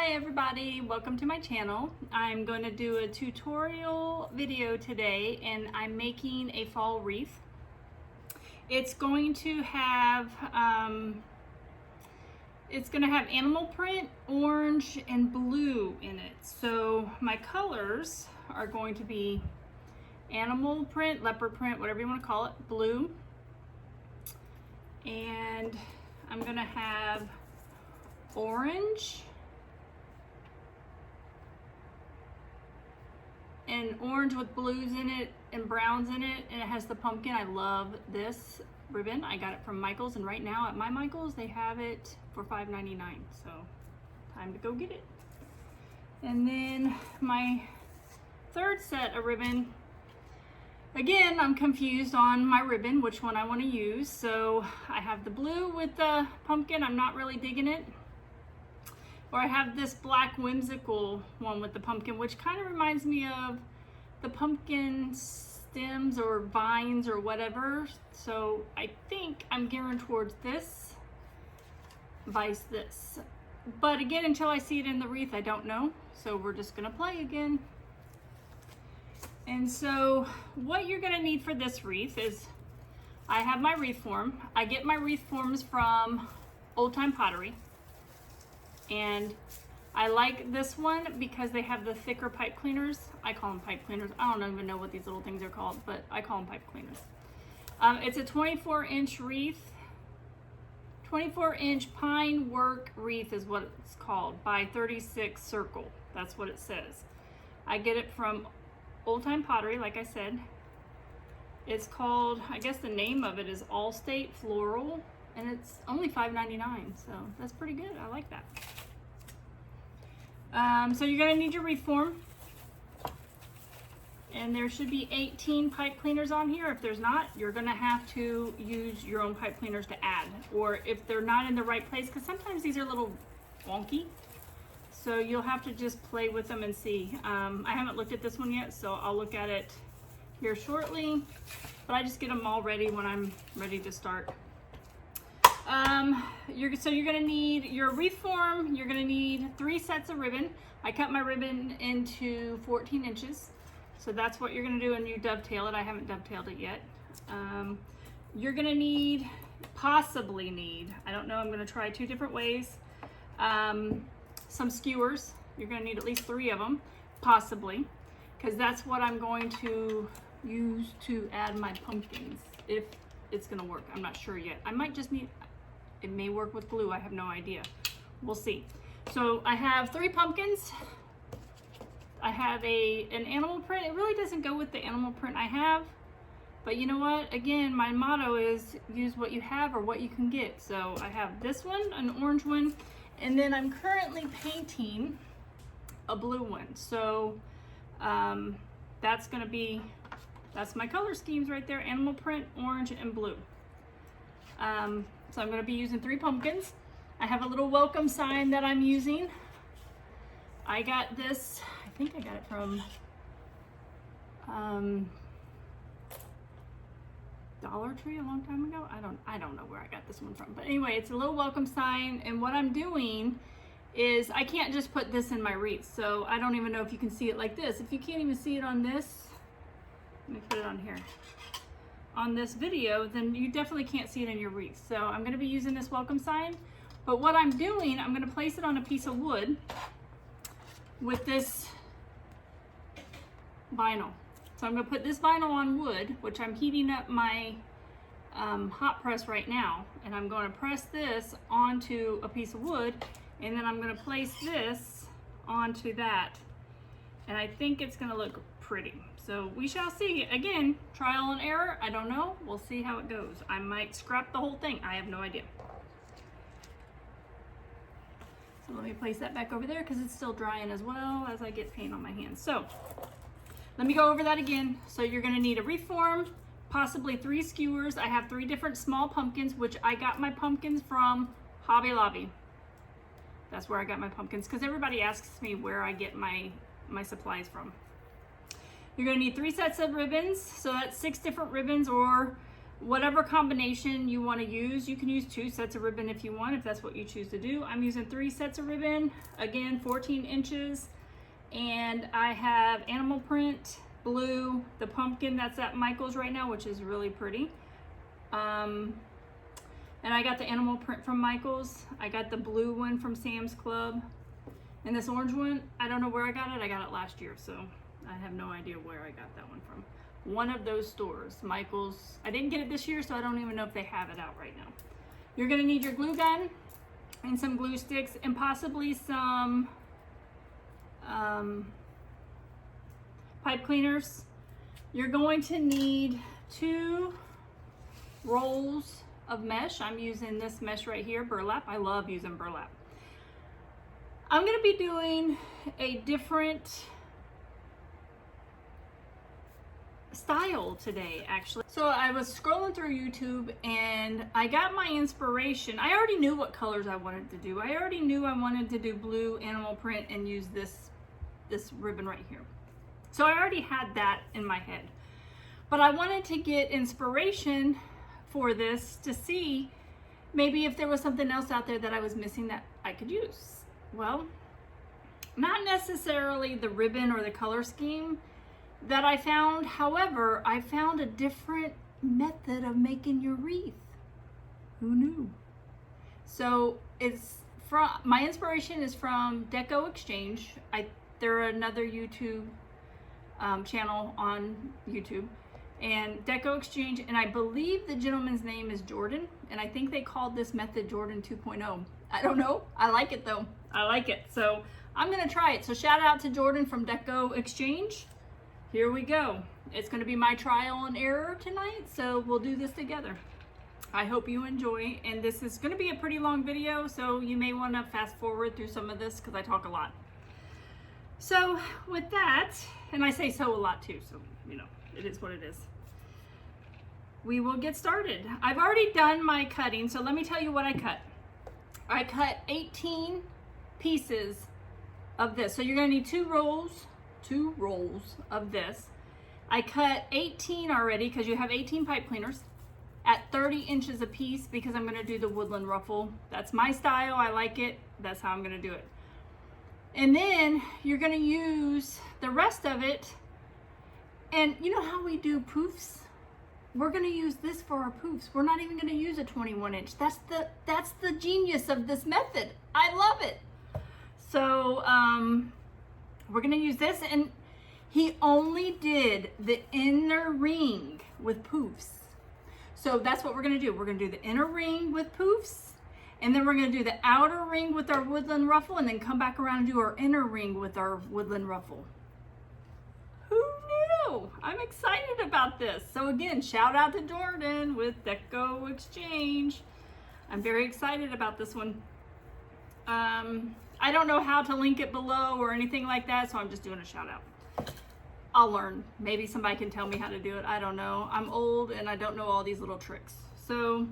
Hi everybody, welcome to my channel. I'm going to do a tutorial video today and I'm making a fall wreath. It's going to have animal print, orange, and blue in it. So my colors are going to be animal print, leopard print, whatever you want to call it, blue. And I'm going to have orange and orange with blues in it and browns in it, and it has the pumpkin. I love this ribbon. I got it from Michael's, and right now at my Michael's they have it for $5.99, so time to go get it. And then my third set of ribbon, again I'm confused on my ribbon which one I want to use. So I have the blue with the pumpkin, I'm not really digging it. Or I have this black whimsical one with the pumpkin, which kind of reminds me of the pumpkin stems or vines or whatever. So I think I'm gearing towards this, vice this. But again, until I see it in the wreath, I don't know. So we're just gonna play again. And so what you're gonna need for this wreath is, I have my wreath form. I get my wreath forms from Old Time Pottery. And I like this one because they have the thicker pipe cleaners. I call them pipe cleaners. I don't even know what these little things are called, but I call them pipe cleaners. It's a 24-inch wreath. 24-inch pine work wreath is what it's called, by 36 circle. That's what it says. I get it from Old Time Pottery, like I said. It's called, I guess the name of it is Allstate Floral, and it's only $5.99, so that's pretty good. I like that. So you're gonna need your wreath form, and there should be 18 pipe cleaners on here. If there's not, you're gonna have to use your own pipe cleaners to add, or if they're not in the right place, because sometimes these are a little wonky, so you'll have to just play with them and see. I haven't looked at this one yet, so I'll look at it here shortly, but I just get them all ready when I'm ready to start. So you're gonna need your wreath form. You're gonna need 3 sets of ribbon. I cut my ribbon into 14 inches. So that's what you're gonna do, and you dovetail it. I haven't dovetailed it yet. You're gonna possibly need, I don't know, I'm gonna try 2 different ways. Some skewers. You're gonna need at least 3 of them, possibly, because that's what I'm going to use to add my pumpkins, if it's gonna work. I'm not sure yet. I might just need, it may work with glue, I have no idea. We'll see. So I have 3 pumpkins. I have an animal print. It really doesn't go with the animal print I have, but you know what? Again, my motto is use what you have or what you can get. So I have this one, an orange one, and then I'm currently painting a blue one. So that's my color schemes right there: animal print, orange, and blue. So I'm going to be using 3 pumpkins. I have a little welcome sign that I'm using. I got this, I think I got it from Dollar Tree a long time ago. I don't know where I got this one from, but anyway, it's a little welcome sign. And what I'm doing is, I can't just put this in my wreath, so I don't even know if you can see it like this. If you can't even see it on this, let me put it on here, on this video, then you definitely can't see it in your wreath. So I'm going to be using this welcome sign, but what I'm doing, I'm going to place it on a piece of wood with this vinyl. So I'm going to put this vinyl on wood, which I'm heating up my hot press right now, and I'm going to press this onto a piece of wood, and then I'm going to place this onto that, and I think it's going to look pretty. So we shall see. Again, trial and error. I don't know. We'll see how it goes. I might scrap the whole thing. I have no idea. So let me place that back over there because it's still drying as well as I get paint on my hands. So let me go over that again. So you're going to need a wreath form, possibly 3 skewers. I have 3 different small pumpkins, which I got my pumpkins from Hobby Lobby. That's where I got my pumpkins, because everybody asks me where I get my supplies from. You're going to need 3 sets of ribbons, so that's 6 different ribbons, or Whatever combination you want to use, you can use 2 sets of ribbon if you want, if that's what you choose to do. I'm using 3 sets of ribbon, again 14 inches, and I have animal print, blue, the pumpkin that's at Michael's right now, which is really pretty. And I got the animal print from Michael's. I got the blue one from Sam's Club. And this orange one, I don't know where I got it. I got it last year, so I have no idea where I got that one from. One of those stores, Michael's. I didn't get it this year, so I don't even know if they have it out right now. You're gonna need your glue gun and some glue sticks and possibly some pipe cleaners. You're going to need 2 rolls of mesh. I'm using this mesh right here, burlap. I love using burlap. I'm going to be doing a different style today, actually. So I was scrolling through YouTube and I got my inspiration. I already knew what colors I wanted to do. I already knew I wanted to do blue animal print and use this ribbon right here. So I already had that in my head. But I wanted to get inspiration for this to see maybe if there was something else out there that I was missing that I could use. Well, not necessarily the ribbon or the color scheme that I found. However, I found a different method of making your wreath. Who knew? So it's from, my inspiration is from Deco Exchange. They're another YouTube channel on YouTube. And Deco Exchange, and I believe the gentleman's name is Jordan, and I think they called this method Jordan 2.0. I don't know. I like it though. I like it. So I'm gonna try it. So shout out to Jordan from Deco Exchange. Here we go. It's gonna be my trial and error tonight, so we'll do this together. I hope you enjoy, and this is gonna be a pretty long video, so you may wanna fast forward through some of this because I talk a lot. So with that, and I say so a lot too, so you know, it is what it is. We will get started. I've already done my cutting, so let me tell you what I cut. I cut 18 pieces of this. So you're gonna need 2 rolls of this. I cut 18 already because you have 18 pipe cleaners at 30 inches a piece because I'm gonna do the woodland ruffle. That's my style, I like it. That's how I'm gonna do it. And then you're gonna use the rest of it. And you know how we do poofs? We're gonna use this for our poofs. We're not even gonna use a 21 inch. That's the genius of this method. I love it. So we're gonna use this, and he only did the inner ring with poofs. So that's what we're gonna do. We're gonna do the inner ring with poofs, and then we're gonna do the outer ring with our woodland ruffle, and then come back around and do our inner ring with our woodland ruffle. Who knew? I'm excited about this. So again, shout out to Jordan with Deco Exchange. I'm very excited about this one. I don't know how to link it below or anything like that, so I'm just doing a shout out. I'll learn. Maybe somebody can tell me how to do it. I don't know. I'm old and I don't know all these little tricks. So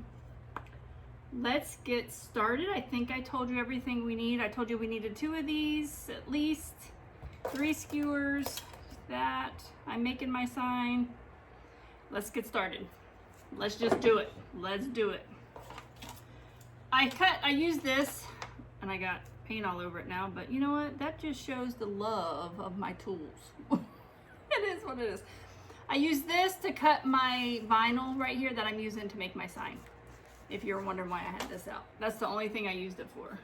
let's get started. I think I told you everything we need. I told you we needed 2 of these, at least 3 skewers. That I'm making my sign. Let's get started. Let's just do it. Let's do it. I used this and I got paint all over it now, but you know what? That just shows the love of my tools. It is what it is. I use this to cut my vinyl right here that I'm using to make my sign. If you're wondering why I had this out. That's the only thing I used it for.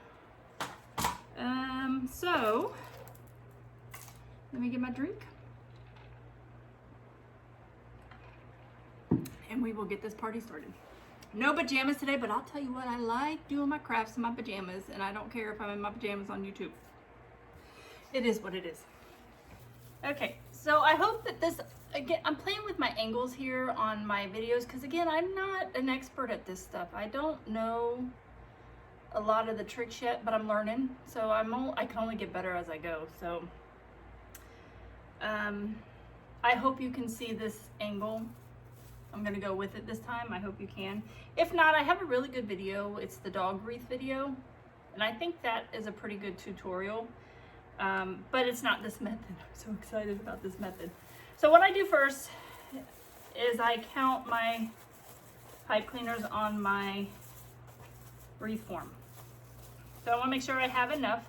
So let me get my drink. And we will get this party started. No pajamas today, but I'll tell you what, I like doing my crafts in my pajamas, and I don't care if I'm in my pajamas on YouTube. It is what it is. Okay, so I hope that this, again, I'm playing with my angles here on my videos, because again, I'm not an expert at this stuff. I don't know a lot of the tricks yet, but I'm learning, so I can only get better as I go. So I hope you can see this angle. I'm gonna go with it this time. I hope you can. If not, I have a really good video. It's the dog wreath video, and I think that is a pretty good tutorial, but it's not this method. I'm so excited about this method. So what I do first is I count my pipe cleaners on my wreath form. So I want to make sure I have enough.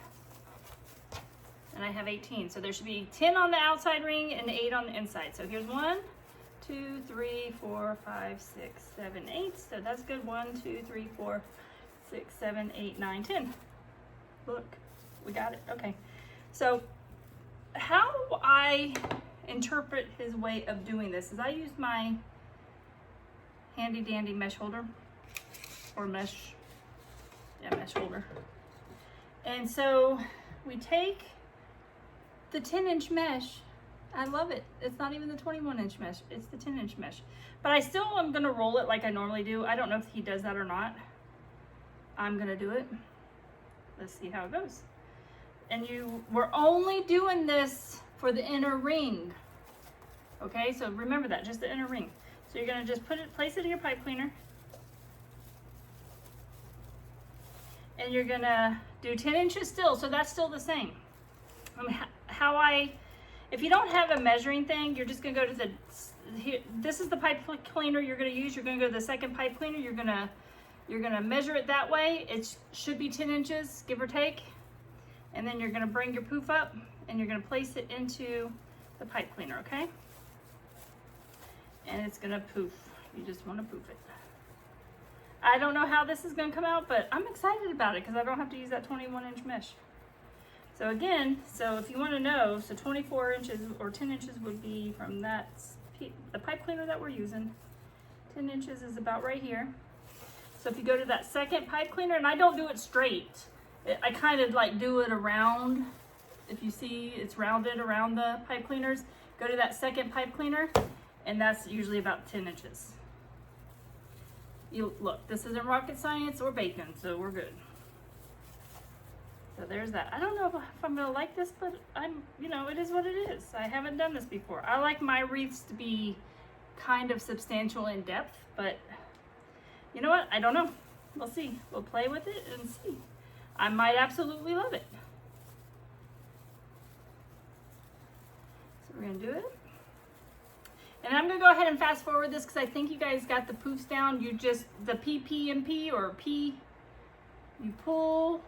And I have 18. So there should be 10 on the outside ring and 8 on the inside. So here's 1, 2, 3, 4, 5, 6, 7, 8. So that's good. 1, 2, 3, 4, 6, 7, 8, 9, 10. Look, we got it. Okay. So how I interpret his way of doing this is I use my handy dandy mesh holder or mesh holder. And so we take the 10-inch mesh. I love it. It's not even the 21-inch mesh. It's the 10-inch mesh. But I still am going to roll it like I normally do. I don't know if he does that or not. I'm going to do it. Let's see how it goes. And we're only doing this for the inner ring. Okay, so remember that, just the inner ring. So you're going to just place it in your pipe cleaner. And you're going to do 10 inches still, so that's still the same. If you don't have a measuring thing, you're just going to go to this is the pipe cleaner you're going to use. You're going to go to the second pipe cleaner. You're going to measure it that way. It should be 10 inches, give or take. And then you're going to bring your poof up and you're going to place it into the pipe cleaner, okay? And it's going to poof. You just want to poof it. I don't know how this is going to come out, but I'm excited about it because I don't have to use that 21-inch mesh. So again, so if you want to know, so 24 inches or 10 inches would be from the pipe cleaner that we're using. 10 inches is about right here. So if you go to that second pipe cleaner, and I don't do it straight, I kind of like do it around. If you see it's rounded around the pipe cleaners, go to that second pipe cleaner, and that's usually about 10 inches. Look, this isn't rocket science or bacon, so we're good. So there's that. I don't know if I'm gonna like this, but it is what it is. I haven't done this before. I like my wreaths to be kind of substantial in depth, but you know what? I don't know. We'll see. We'll play with it and see. I might absolutely love it. So we're gonna do it. And I'm gonna go ahead and fast forward this because I think you guys got the poofs down. The PPMP or P, you pull,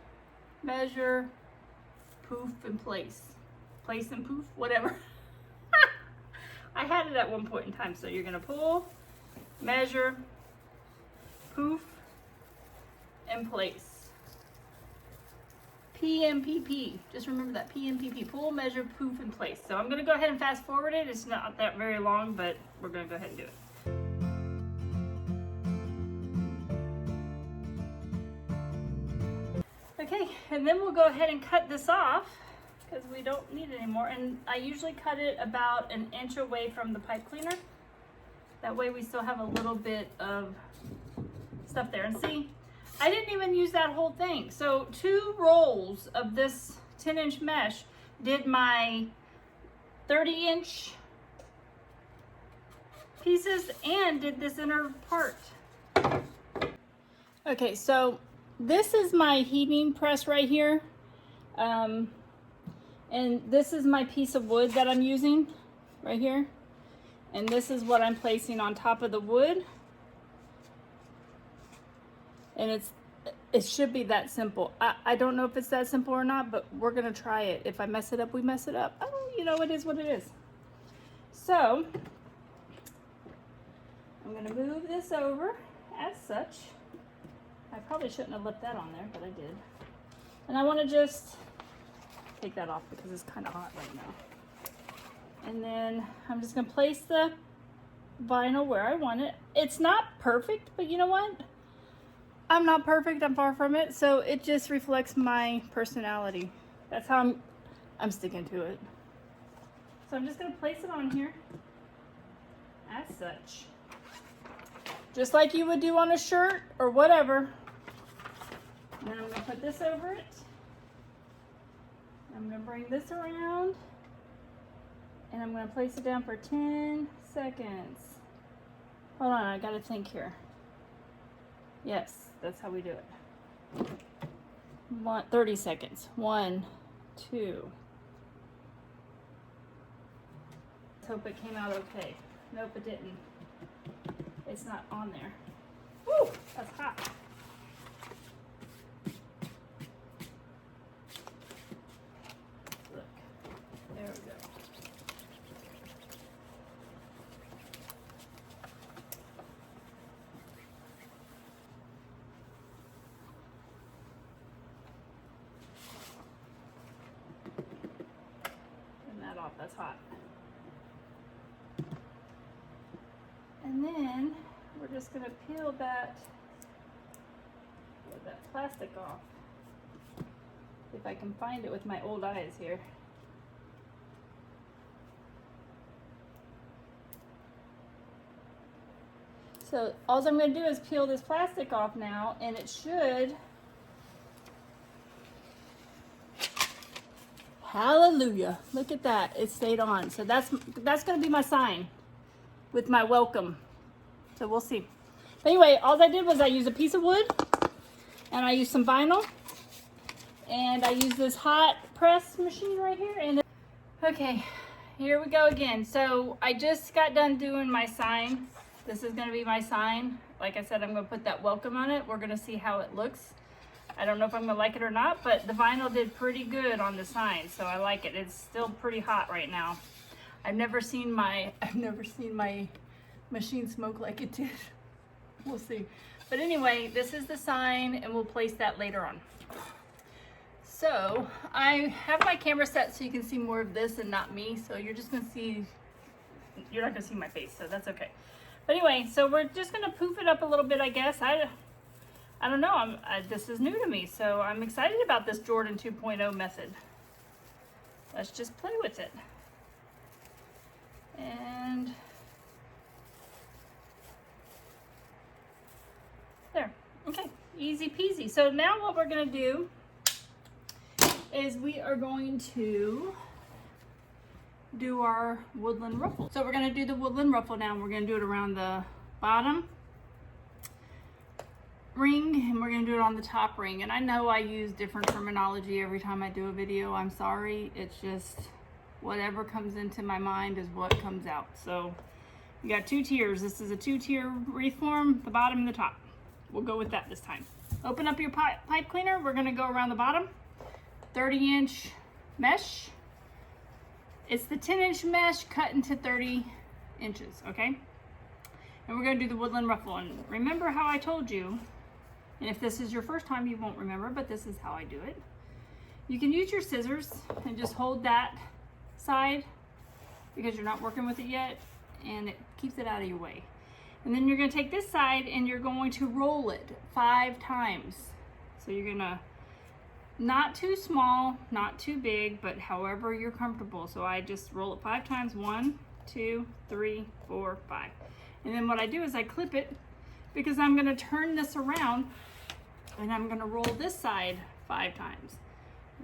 measure, poof, and place. Place and poof, whatever. I had it at one point in time. So you're gonna pull, measure, poof, and place. PMPP. Just remember that. PMPP. Pull, measure, poof, and place. So I'm gonna go ahead and fast forward it. It's not that very long, but we're gonna go ahead and do it. Okay, and then we'll go ahead and cut this off because we don't need it anymore. And I usually cut it about 1 inch away from the pipe cleaner. That way we still have a little bit of stuff there. And see, I didn't even use that whole thing. So 2 rolls of this 10-inch mesh did my 30-inch pieces and did this inner part. Okay, so this is my heating press right here. And this is my piece of wood that I'm using right here. And this is what I'm placing on top of the wood. And it should be that simple. I don't know if it's that simple or not, but we're gonna try it. If I mess it up, we mess it up. Oh, it is what it is. So I'm gonna move this over as such. I probably shouldn't have left that on there, but I did. And I wanna just take that off because it's kind of hot right now. And then I'm just gonna place the vinyl where I want it. It's not perfect, but you know what? I'm not perfect, I'm far from it, so it just reflects my personality. That's how I'm sticking to it. So I'm just gonna place it on here as such. Just like you would do on a shirt or whatever. And then I'm gonna put this over it. I'm gonna bring this around and I'm gonna place it down for 10 seconds. Hold on, I gotta think here. Yes, that's how we do it. 30 seconds. 1, 2. Let's hope it came out okay. Nope, it didn't. It's not on there. Woo, that's hot. Look, there we go. Off, that's hot. And then we're just going to peel that plastic off. If I can find it with my old eyes here. So all I'm going to do is peel this plastic off now, and it should. Hallelujah. Look at that. It stayed on. So that's going to be my sign with my welcome. So we'll see. But anyway, all I did was I used a piece of wood, and I used some vinyl, and I used this hot press machine right here. And okay, here we go again. So I just got done doing my sign. This is going to be my sign. Like I said, I'm going to put that welcome on it. We're going to see how it looks. I don't know if I'm gonna like it or not, but the vinyl did pretty good on the sign, so I like it. It's still pretty hot right now. I've never seen my machine smoke like it did. We'll see. But anyway, this is the sign, and we'll place that later on. So I have my camera set so you can see more of this and not me. So you're just gonna see, you're not gonna see my face, so that's okay. But anyway, so we're just gonna poof it up a little bit, I guess. I don't know, this is new to me, so I'm excited about this Jordan 2.0 method. Let's just play with it. And there, okay, easy peasy. So now what we're gonna do is we are going to do our woodland ruffle. So we're gonna do the woodland ruffle now, and we're gonna do it around the bottom ring, and we're going to do it on the top ring. And I know I use different terminology every time I do a video. I'm sorry. It's just whatever comes into my mind is what comes out. So we got 2 tiers. This is a 2-tier wreath form, the bottom and the top. We'll go with that this time. Open up your pipe cleaner. We're going to go around the bottom. 30-inch mesh. It's the 10-inch mesh cut into 30 inches, okay? And we're going to do the woodland ruffle. And remember how I told you, and if this is your first time, you won't remember, but this is how I do it. You can use your scissors and just hold that side because you're not working with it yet, and it keeps it out of your way. And then you're going to take this side and you're going to roll it 5 times. So you're going to, not too small, not too big, but however you're comfortable. So I just roll it 5 times. 1, 2, 3, 4, 5. And then what I do is I clip it because I'm going to turn this around, and I'm going to roll this side 5 times.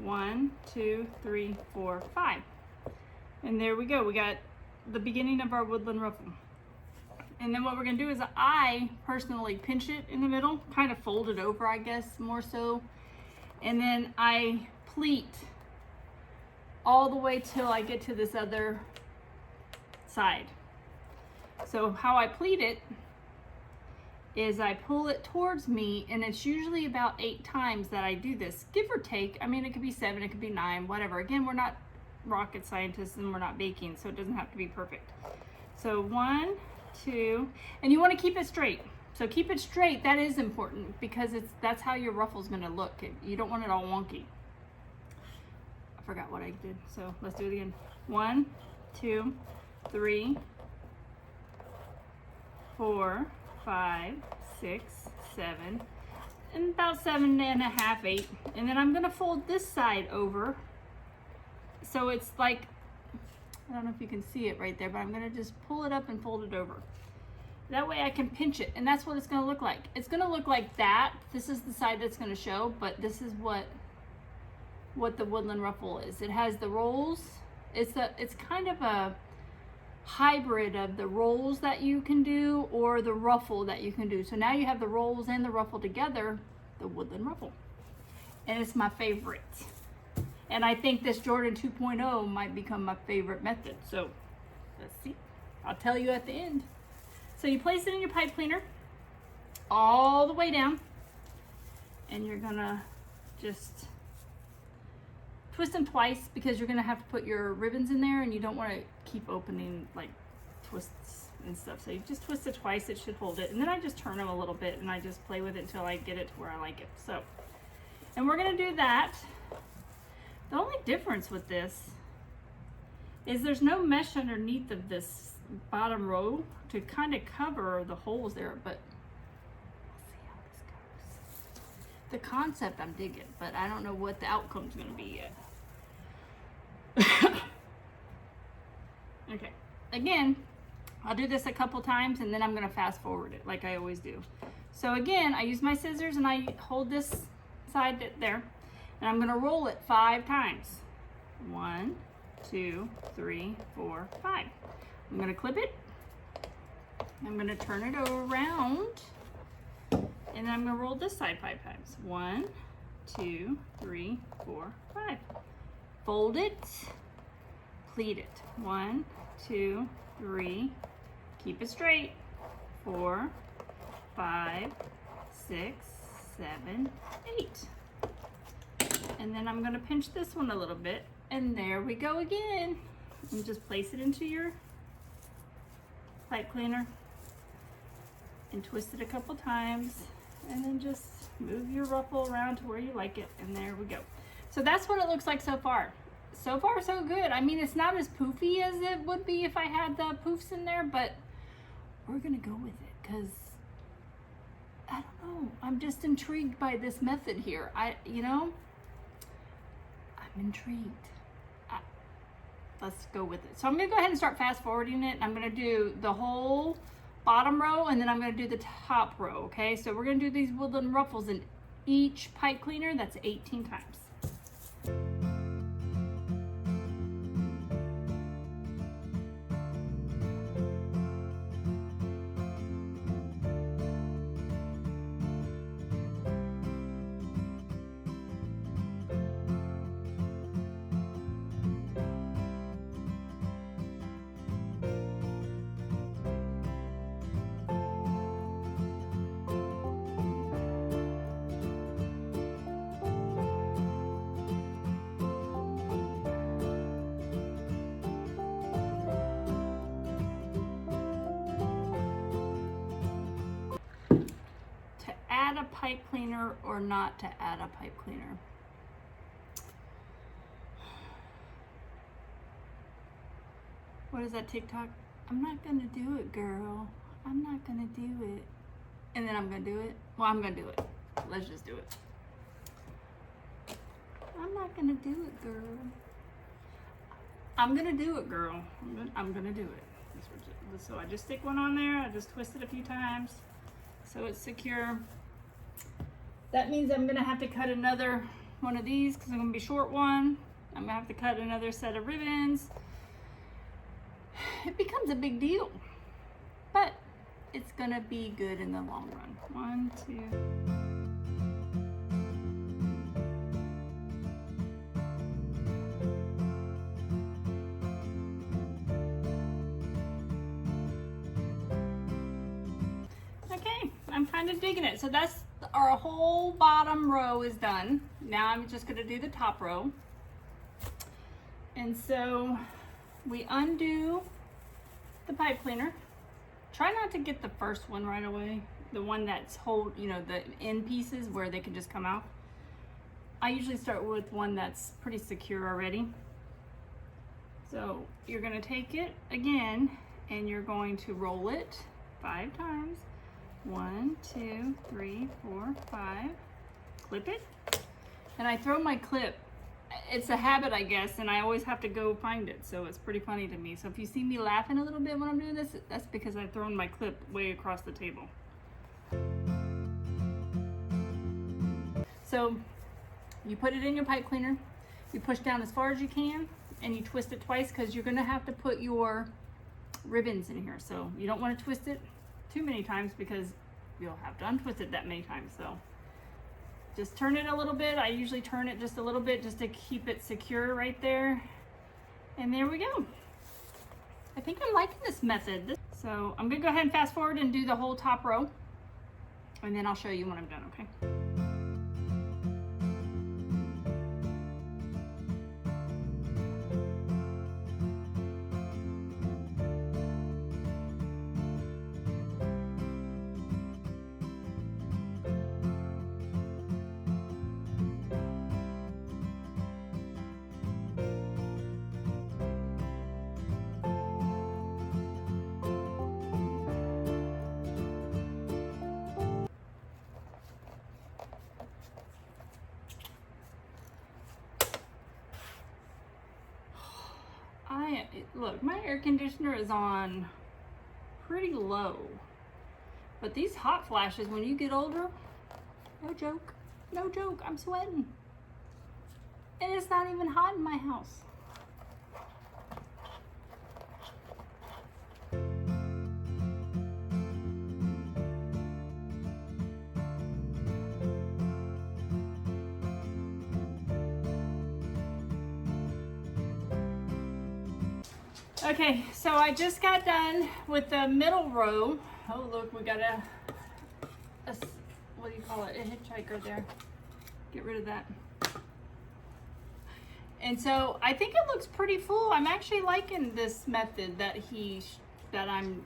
1, 2, 3, 4, 5. And there we go. We got the beginning of our woodland ruffle. And then what we're going to do is I personally pinch it in the middle, kind of fold it over, I guess, more so. And then I pleat all the way till I get to this other side. So how I pleat it is I pull it towards me, and it's usually about 8 times that I do this, give or take. I mean, it could be 7, it could be 9, whatever. Again, we're not rocket scientists and we're not baking, so it doesn't have to be perfect. So 1, 2, and you want to keep it straight. So keep it straight. That is important because that's how your ruffle's going to look. You don't want it all wonky. I forgot what I did, so let's do it again. 1, 2, 3, 4, 5, 6, 7, and about 7.5, 8. And then I'm gonna fold this side over. So it's like, I don't know if you can see it right there, but I'm gonna just pull it up and fold it over. That way I can pinch it, and that's what it's gonna look like. It's gonna look like that. This is the side that's gonna show, but this is what the woodland ruffle is. It has the rolls. It's kind of a hybrid of the rolls that you can do or the ruffle that you can do. So now you have the rolls and the ruffle together, the woodland ruffle. And it's my favorite. And I think this Jordan 2.0 might become my favorite method. So let's see. I'll tell you at the end. So you place it in your pipe cleaner, all the way down, and you're gonna just twist them twice because you're gonna have to put your ribbons in there, and you don't want to keep opening like twists and stuff. So you just twist it twice, it should hold it. And then I just turn them a little bit and I just play with it until I get it to where I like it. So, and we're gonna do that. The only difference with this is there's no mesh underneath of this bottom row to kind of cover the holes there, but we'll see how this goes. The concept I'm digging, but I don't know what the outcome's gonna be yet. Okay, again, I'll do this a couple times and then I'm gonna fast forward it like I always do. So again, I use my scissors and I hold this side there, and I'm gonna roll it 5 times. 1, 2, 3, 4, 5. I'm gonna clip it. I'm gonna turn it around, and then I'm gonna roll this side 5 times. 1, 2, 3, 4, 5. Fold it, pleat it. 1, 2, 3. Keep it straight. 4, 5, 6, 7, 8. And then I'm gonna pinch this one a little bit, and there we go again. And just place it into your pipe cleaner and twist it a couple times, and then just move your ruffle around to where you like it, and there we go. So that's what it looks like so far. So far so good. I mean, it's not as poofy as it would be if I had the poofs in there, but we're gonna go with it because I don't know, I'm just intrigued by this method here. I'm intrigued. Let's go with it. So I'm gonna go ahead and start fast forwarding it. I'm gonna do the whole bottom row, and then I'm gonna do the top row, okay? So we're gonna do these woodland ruffles in each pipe cleaner. That's 18 times. Add a pipe cleaner or not to add a pipe cleaner? What is that TikTok? I'm not gonna do it, girl. I'm not gonna do it. And then I'm gonna do it? Well, I'm gonna do it. Let's just do it. I'm not gonna do it, girl. I'm gonna do it, girl. I'm gonna do it. So I just stick one on there. I just twist it a few times so it's secure. That means I'm gonna have to cut another one of these because I'm gonna be short one. I'm gonna have to cut another set of ribbons. It becomes a big deal, but it's gonna be good in the long run. 1, 2. Okay, I'm kind of digging it. So that's our whole bottom row is done. Now I'm just gonna do the top row. And so we undo the pipe cleaner. Try not to get the first one right away. The one that's the end pieces where they can just come out. I usually start with one that's pretty secure already. So you're gonna take it again and you're going to roll it 5 times. 1, 2, 3, 4, 5. Clip it. And I throw my clip. It's a habit, I guess, and I always have to go find it, so it's pretty funny to me. So if you see me laughing a little bit when I'm doing this, that's because I've thrown my clip way across the table. So you put it in your pipe cleaner, you push down as far as you can, and you twist it twice because you're gonna have to put your ribbons in here. So you don't want to twist it too many times because you'll have to untwist it that many times. So just turn it a little bit. I usually turn it just a little bit just to keep it secure right there. And there we go. I think I'm liking this method. So I'm gonna go ahead and fast forward and do the whole top row. And then I'll show you when I'm done, okay? Look, my air conditioner is on pretty low, but these hot flashes, when you get older, no joke, I'm sweating. And it's not even hot in my house. Okay, so I just got done with the middle row. Oh look, we got a what do you call it? A hitchhiker there. Get rid of that. And so I think it looks pretty full. I'm actually liking this method that I'm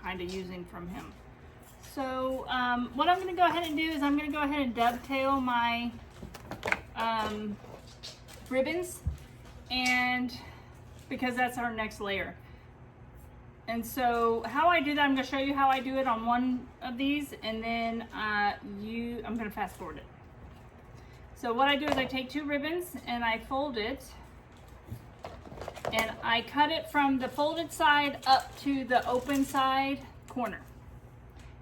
kind of using from him. So what I'm going to go ahead and do is I'm going to go ahead and dovetail my ribbons, and because that's our next layer. And so how I do that, I'm going to show you how I do it on one of these, and then I'm going to fast forward it. So what I do is I take two ribbons and I fold it, and I cut it from the folded side up to the open side corner.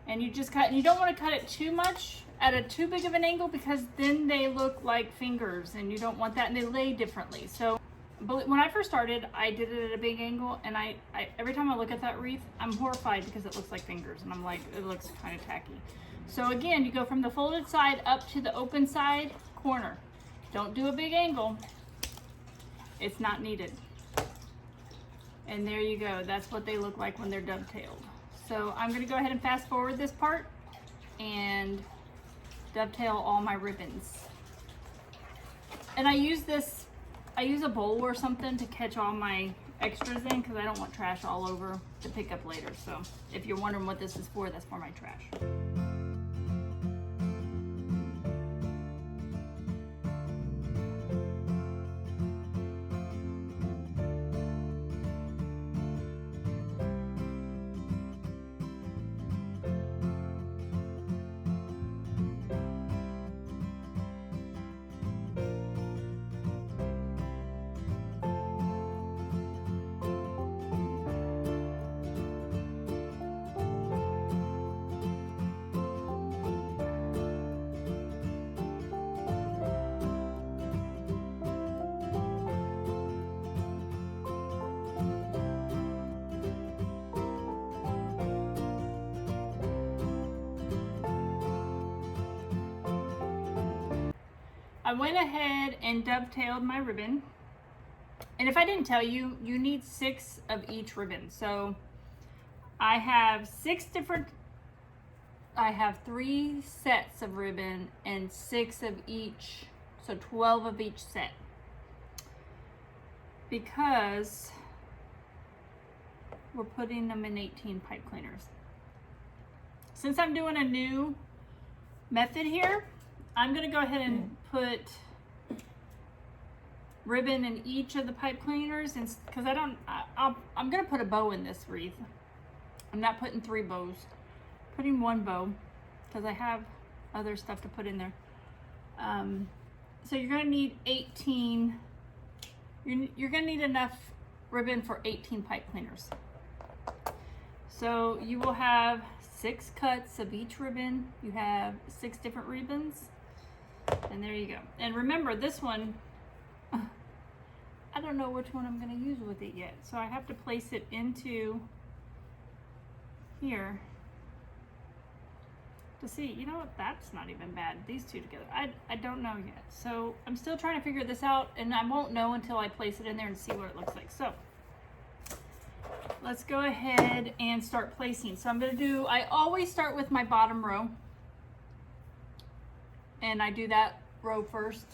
And you just cut, and you don't want to cut it too much at a too big of an angle, because then they look like fingers and you don't want that, and they lay differently. So but when I first started, I did it at a big angle, and I every time I look at that wreath, I'm horrified because it looks like fingers, and I'm like, it looks kind of tacky. So again, you go from the folded side up to the open side corner. Don't do a big angle. It's not needed. And there you go. That's what they look like when they're dovetailed. So I'm going to go ahead and fast forward this part and dovetail all my ribbons. And I use a bowl or something to catch all my extras in, because I don't want trash all over to pick up later. So if you're wondering what this is for, that's for my trash. I went ahead and dovetailed my ribbon. And if I didn't tell you, you need 6 of each ribbon. So I have 3 sets of ribbon and 6 of each, so 12 of each set. Because we're putting them in 18 pipe cleaners. Since I'm doing a new method here, I'm going to go ahead and put ribbon in each of the pipe cleaners, and because I'm going to put a bow in this wreath. I'm not putting 3 bows. I'm putting 1 bow because I have other stuff to put in there. So you're going to need 18. You're going to need enough ribbon for 18 pipe cleaners. So you will have 6 cuts of each ribbon. You have 6 different ribbons. And there you go. And remember, this one, I don't know which one I'm going to use with it yet. So I have to place it into here to see. You know what? That's not even bad. These two together. I don't know yet. So I'm still trying to figure this out, and I won't know until I place it in there and see what it looks like. So let's go ahead and start placing. So I'm going to do, I always start with my bottom row. and I do that row first,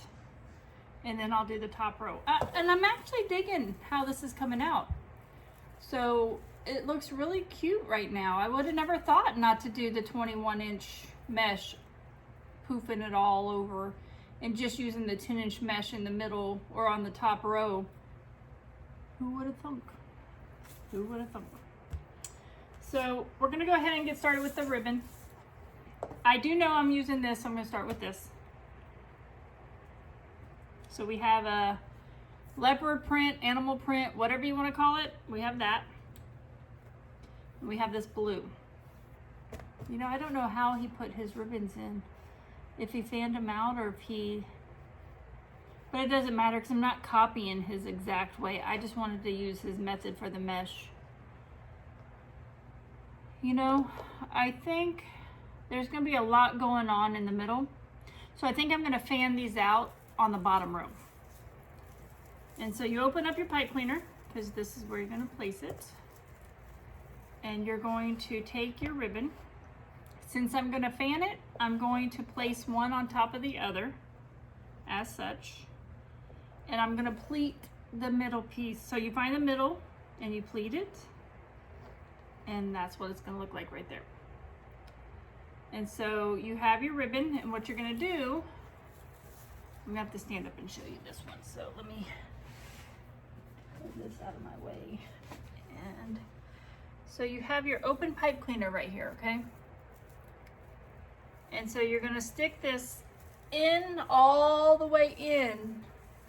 and then I'll do the top row. And I'm actually digging how this is coming out. So it looks really cute right now. I would have never thought not to do the 21-inch mesh, poofing it all over, and just using the 10-inch mesh in the middle or on the top row. Who would have thunk? Who would have thunk? So we're gonna go ahead and get started with the ribbon. I do know I'm using this, so I'm gonna start with this. So we have a leopard print, animal print, whatever you want to call it. We have that. And we have this blue. You know, I don't know how he put his ribbons in. If he fanned them out or if he... But it doesn't matter because I'm not copying his exact way. I just wanted to use his method for the mesh. You know, I think there's going to be a lot going on in the middle. So I think I'm going to fan these out on the bottom row. And so you open up your pipe cleaner, because this is where you're going to place it. And you're going to take your ribbon. Since I'm going to fan it, I'm going to place one on top of the other, as such. And I'm going to pleat the middle piece. So you find the middle and you pleat it. And that's what it's going to look like right there. And so you have your ribbon, and what you're going to do, I'm going to have to stand up and show you this one. So let me move this out of my way. And so you have your open pipe cleaner right here, okay? And so you're going to stick this in all the way in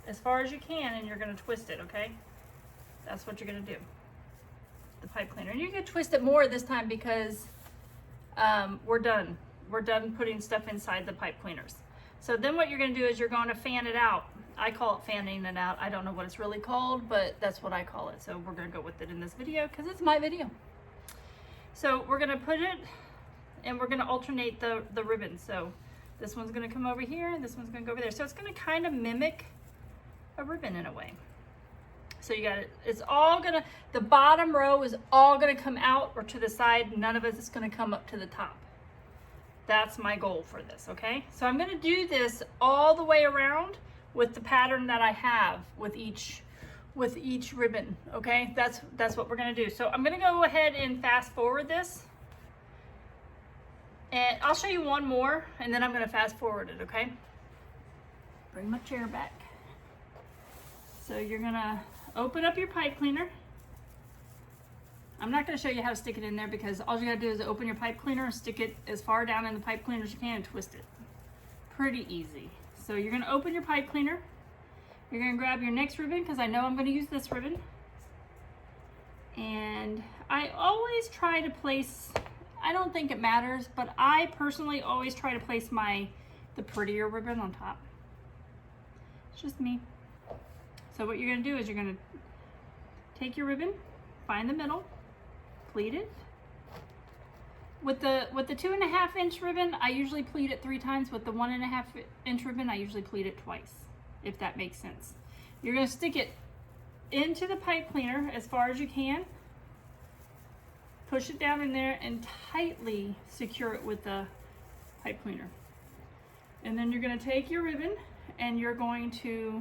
as far as you can, and you're going to twist it, okay? That's what you're going to do. The pipe cleaner. And you can twist it more this time because we're done. We're done putting stuff inside the pipe cleaners. So then what you're going to do is you're going to fan it out. I call it fanning it out. I don't know what it's really called, but that's what I call it. So we're going to go with it in this video because it's my video. So we're going to put it, and we're going to alternate the ribbons. So this one's going to come over here, and this one's going to go over there. So it's going to kind of mimic a ribbon in a way. So you got it. It's all going to, the bottom row is all going to come out or to the side. None of it is going to come up to the top. That's my goal for this, okay? So I'm going to do this all the way around with the pattern that I have with each ribbon, okay? That's what we're going to do. So I'm going to go ahead and fast forward this. And I'll show you one more, and then I'm going to fast forward it, okay? Bring my chair back. So you're going to open up your pipe cleaner. I'm not going to show you how to stick it in there because all you got to do is open your pipe cleaner and stick it as far down in the pipe cleaner as you can and twist it. Pretty easy. So you're going to open your pipe cleaner. You're going to grab your next ribbon because I know I'm going to use this ribbon. And I always try to place, I don't think it matters, but I personally always try to place the prettier ribbon on top. It's just me. So what you're going to do is you're going to take your ribbon, find the middle, pleat it. With the 2.5 inch ribbon, I usually pleat it 3 times. With the 1.5 inch ribbon, I usually pleat it twice, if that makes sense. You're going to stick it into the pipe cleaner as far as you can. Push it down in there and tightly secure it with the pipe cleaner. And then you're going to take your ribbon and you're going to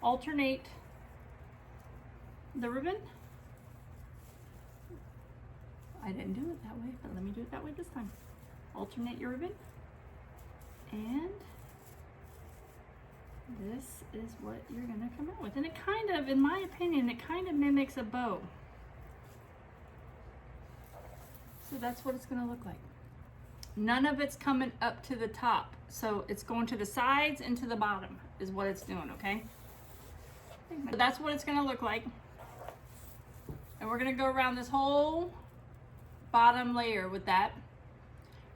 alternate the ribbon. I didn't do it that way, but let me do it that way this time. Alternate your ribbon, and this is what you're going to come out with. And it kind of, in my opinion, it kind of mimics a bow. So that's what it's going to look like. None of it's coming up to the top, so it's going to the sides and to the bottom is what it's doing, okay? So that's what it's going to look like. And we're going to go around this whole bottom layer with that.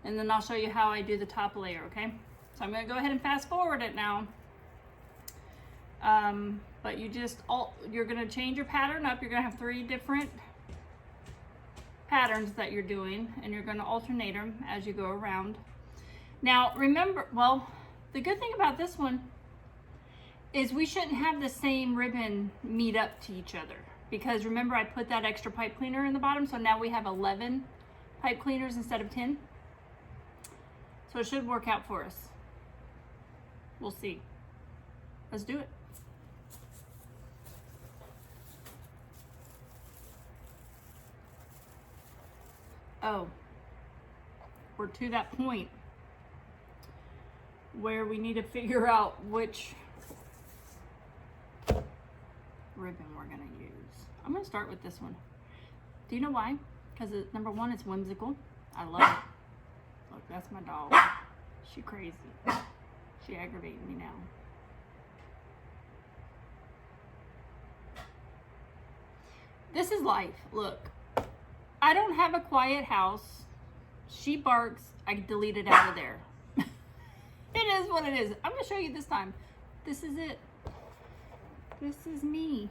And then I'll show you how I do the top layer, okay? So I'm going to go ahead and fast forward it now. But you're going to change your pattern up. You're going to have 3 different patterns that you're doing, and you're going to alternate them as you go around. Now remember, well, the good thing about this one is we shouldn't have the same ribbon meet up to each other, because remember I put that extra pipe cleaner in the bottom, so now we have 11 pipe cleaners instead of 10. So it should work out for us. We'll see. Let's do it. Oh, we're to that point where we need to figure out which ribbon we're gonna use. I'm gonna start with this one. Do you know why? Because number one, it's whimsical. I love it. Look, that's my dog. She crazy. She aggravating me now. This is life. Look, I don't have a quiet house. She barks. I delete it out of there. It is what it is. I'm gonna show you this time. This is it. This is me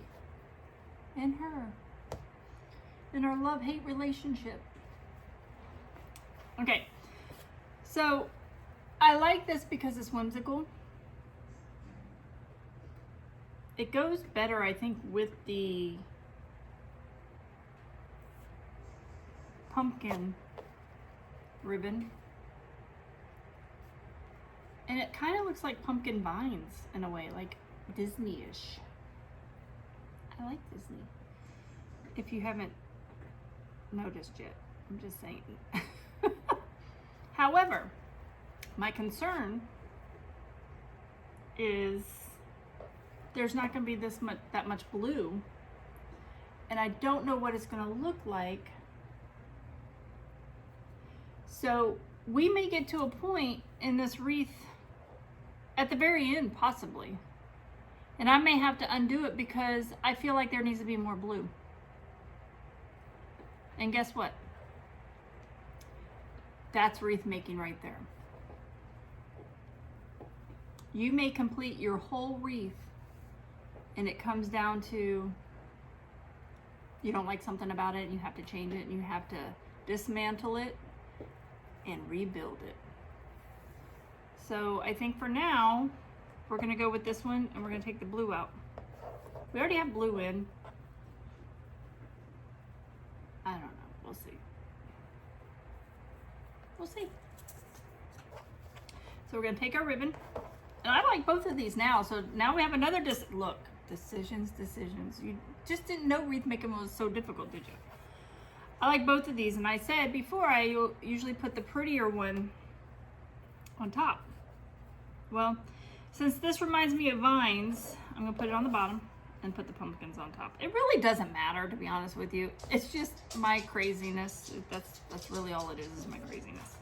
and her in our love-hate relationship. Okay, so I like this because it's whimsical. It goes better, I think, with the pumpkin ribbon. And it kind of looks like pumpkin vines in a way, like Disney-ish. I like Disney. If you haven't noticed yet, I'm just saying. However, my concern is there's not going to be that much blue, and I don't know what it's going to look like. So we may get to a point in this wreath at the very end, possibly, and I may have to undo it because I feel like there needs to be more blue. And guess what? That's wreath making right there. You may complete your whole wreath and it comes down to you don't like something about it and you have to change it and you have to dismantle it and rebuild it. So I think for now, we're gonna go with this one and we're gonna take the blue out. We already have blue in. I don't know, we'll see. We'll see. So we're gonna take our ribbon, and I like both of these now. So now we have another look, decisions. You just didn't know wreath making was so difficult, did you? I like both of these, and I said before I usually put the prettier one on top. Well, since this reminds me of vines, I'm gonna put it on the bottom and put the pumpkins on top. It really doesn't matter, to be honest with you. It's just my craziness. That's really all it is my craziness.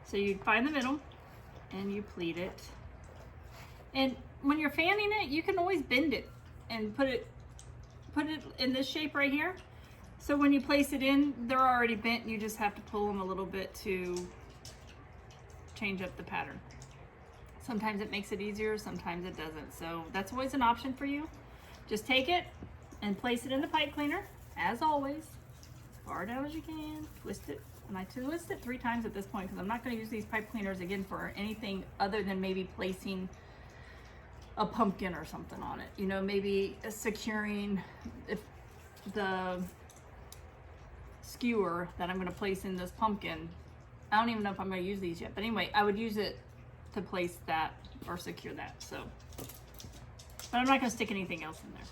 So you find the middle and you pleat it. And when you're fanning it, you can always bend it and put it in this shape right here. So when you place it in, they're already bent. You just have to pull them a little bit to change up the pattern. Sometimes it makes it easier, sometimes it doesn't. So that's always an option for you. Just take it and place it in the pipe cleaner, as always, as far down as you can. Twist it, and I twist it 3 times at this point because I'm not going to use these pipe cleaners again for anything other than maybe placing a pumpkin or something on it. You know, maybe securing if the skewer that I'm going to place in this pumpkin. I don't even know if I'm going to use these yet, but anyway, I would use it to place that or secure that. So, but I'm not going to stick anything else in there.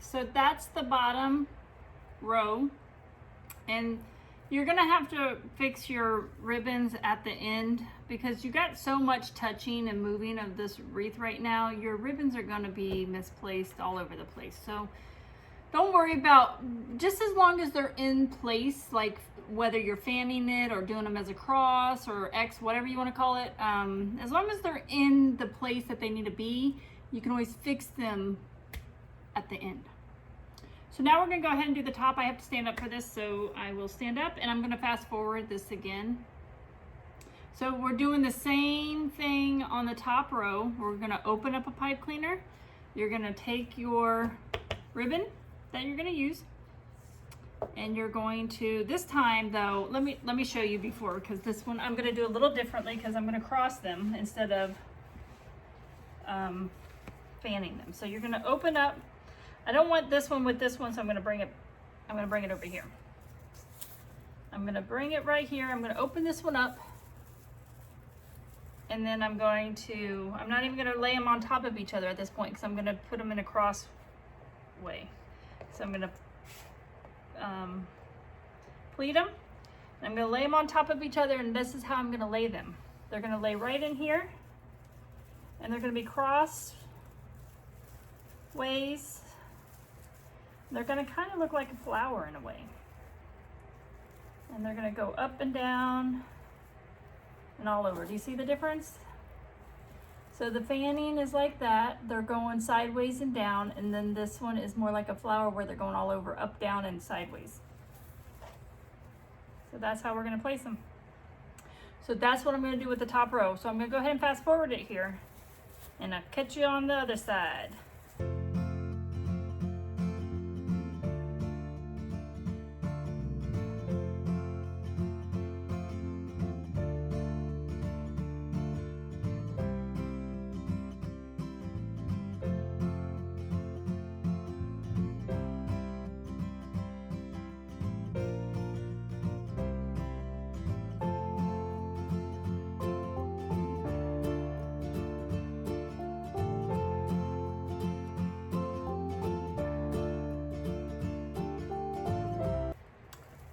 So that's the bottom row, and you're gonna have to fix your ribbons at the end because you got so much touching and moving of this wreath right now. Your ribbons are gonna be misplaced all over the place. So don't worry about, just as long as they're in place, like whether you're fanning it or doing them as a cross or X, whatever you want to call it, as long as they're in the place that they need to be, you can always fix them at the end. So now we're going to go ahead and do the top. I have to stand up for this, so I will stand up, and I'm going to fast forward this again. So we're doing the same thing on the top row. We're going to open up a pipe cleaner. You're going to take your ribbon that you're going to use, and you're going to, this time though, let me show you before, because this one I'm going to do a little differently, because I'm going to cross them instead of fanning them. So you're going to open up. I don't want this one with this one, so I'm going to bring it over here. I'm going to bring it right here. I'm going to open this one up, and then I'm not even going to lay them on top of each other at this point, because I'm going to put them in a cross way. So I'm going to pleat them. I'm going to lay them on top of each other, and this is how I'm going to lay them. They're going to lay right in here, and they're going to be cross ways. They're going to kind of look like a flower in a way. And they're going to go up and down and all over. Do you see the difference? So the fanning is like that. They're going sideways and down, and then this one is more like a flower where they're going all over, up, down, and sideways. So that's how we're going to place them. So that's what I'm going to do with the top row. So I'm going to go ahead and fast forward it here, and I'll catch you on the other side.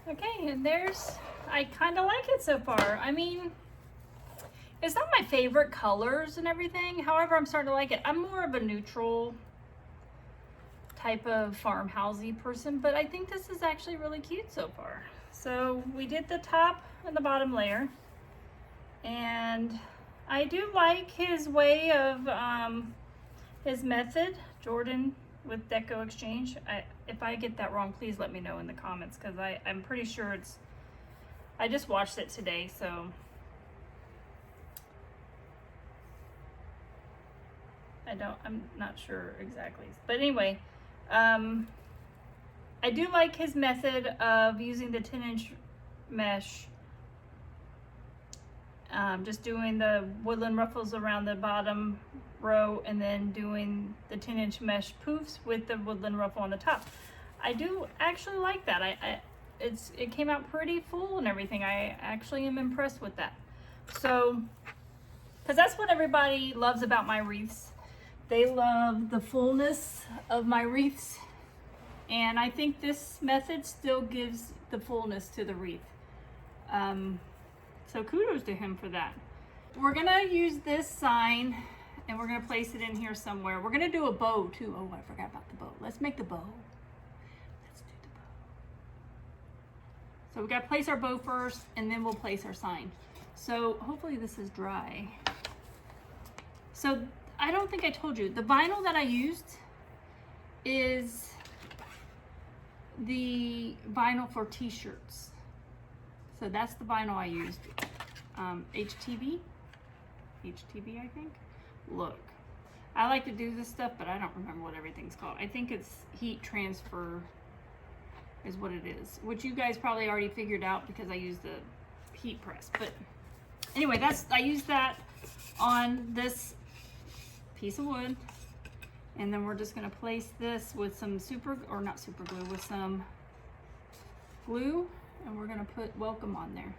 Okay, and I kind of like it so far. I mean, it's not my favorite colors and everything. However, I'm starting to like it. I'm more of a neutral type of farmhousey person, but I think this is actually really cute so far. So we did the top and the bottom layer, and I do like his way of, his method, Jordan with Deco Exchange. If I get that wrong, please let me know in the comments, because I'm pretty sure I just watched it today, so I'm not sure exactly. But anyway, I do like his method of using the 10-inch mesh, just doing the woodland ruffles around the bottom row, and then doing the 10-inch mesh poofs with the woodland ruffle on the top. I do actually like that. It came out pretty full and everything. I actually am impressed with that. So, because that's what everybody loves about my wreaths. They love the fullness of my wreaths, and I think this method still gives the fullness to the wreath. So kudos to him for that. We're gonna use this sign, and we're gonna place it in here somewhere. We're gonna do a bow too. Oh, I forgot about the bow. Let's make the bow. Let's do the bow. So we gotta place our bow first, and then we'll place our sign. So hopefully this is dry. So I don't think I told you, the vinyl that I used is the vinyl for t-shirts. So that's the vinyl I used. HTV, I think. Look, I like to do this stuff, but I don't remember what everything's called. I think it's heat transfer is what it is, which you guys probably already figured out because I used the heat press. But anyway, I used that on this piece of wood, and then we're just going to place this with some with some glue, and we're going to put welcome on there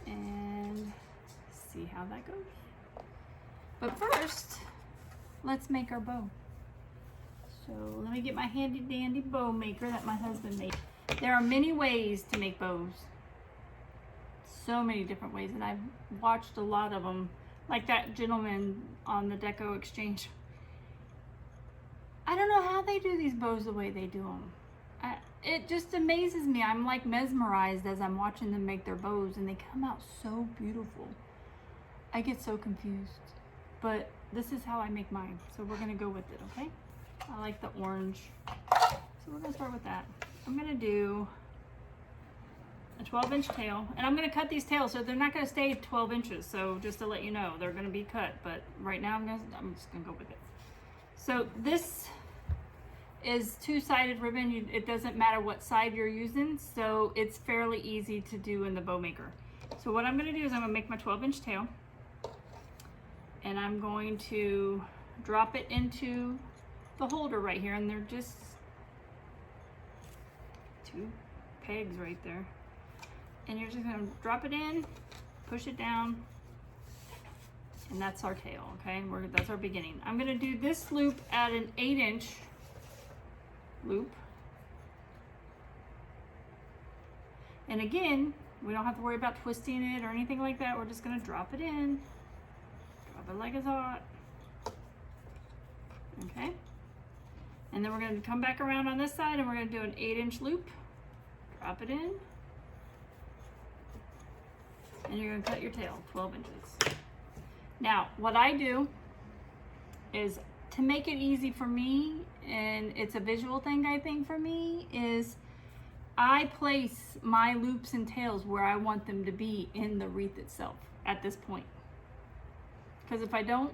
and see how that goes. But first, let's make our bow. So let me get my handy dandy bow maker that my husband made. There are many ways to make bows, so many different ways, and I've watched a lot of them, like that gentleman on the Deco Exchange. I don't know how they do these bows the way they do them. It just amazes me. I'm like mesmerized as I'm watching them make their bows, and they come out so beautiful. I get so confused, but this is how I make mine. So we're gonna go with it, okay? I like the orange. So we're gonna start with that. I'm gonna do a 12-inch tail, and I'm gonna cut these tails so they're not gonna stay 12 inches. So just to let you know, they're gonna be cut, but right now I'm just gonna go with it. So this is two-sided ribbon. It doesn't matter what side you're using, so it's fairly easy to do in the bow maker. So what I'm gonna do is I'm gonna make my 12-inch tail, and I'm going to drop it into the holder right here, and they're just 2 pegs right there. And you're just gonna drop it in, push it down, and that's our tail, okay? That's our beginning. I'm gonna do this loop at an 8-inch loop. And again, we don't have to worry about twisting it or anything like that. We're just gonna drop it in, drop it like it's hot, okay? And then we're gonna come back around on this side, and we're gonna do an 8-inch loop, drop it in, and you're gonna cut your tail 12 inches. Now, what I do is, to make it easy for me, and it's a visual thing I think for me, is I place my loops and tails where I want them to be in the wreath itself at this point. Because if I don't,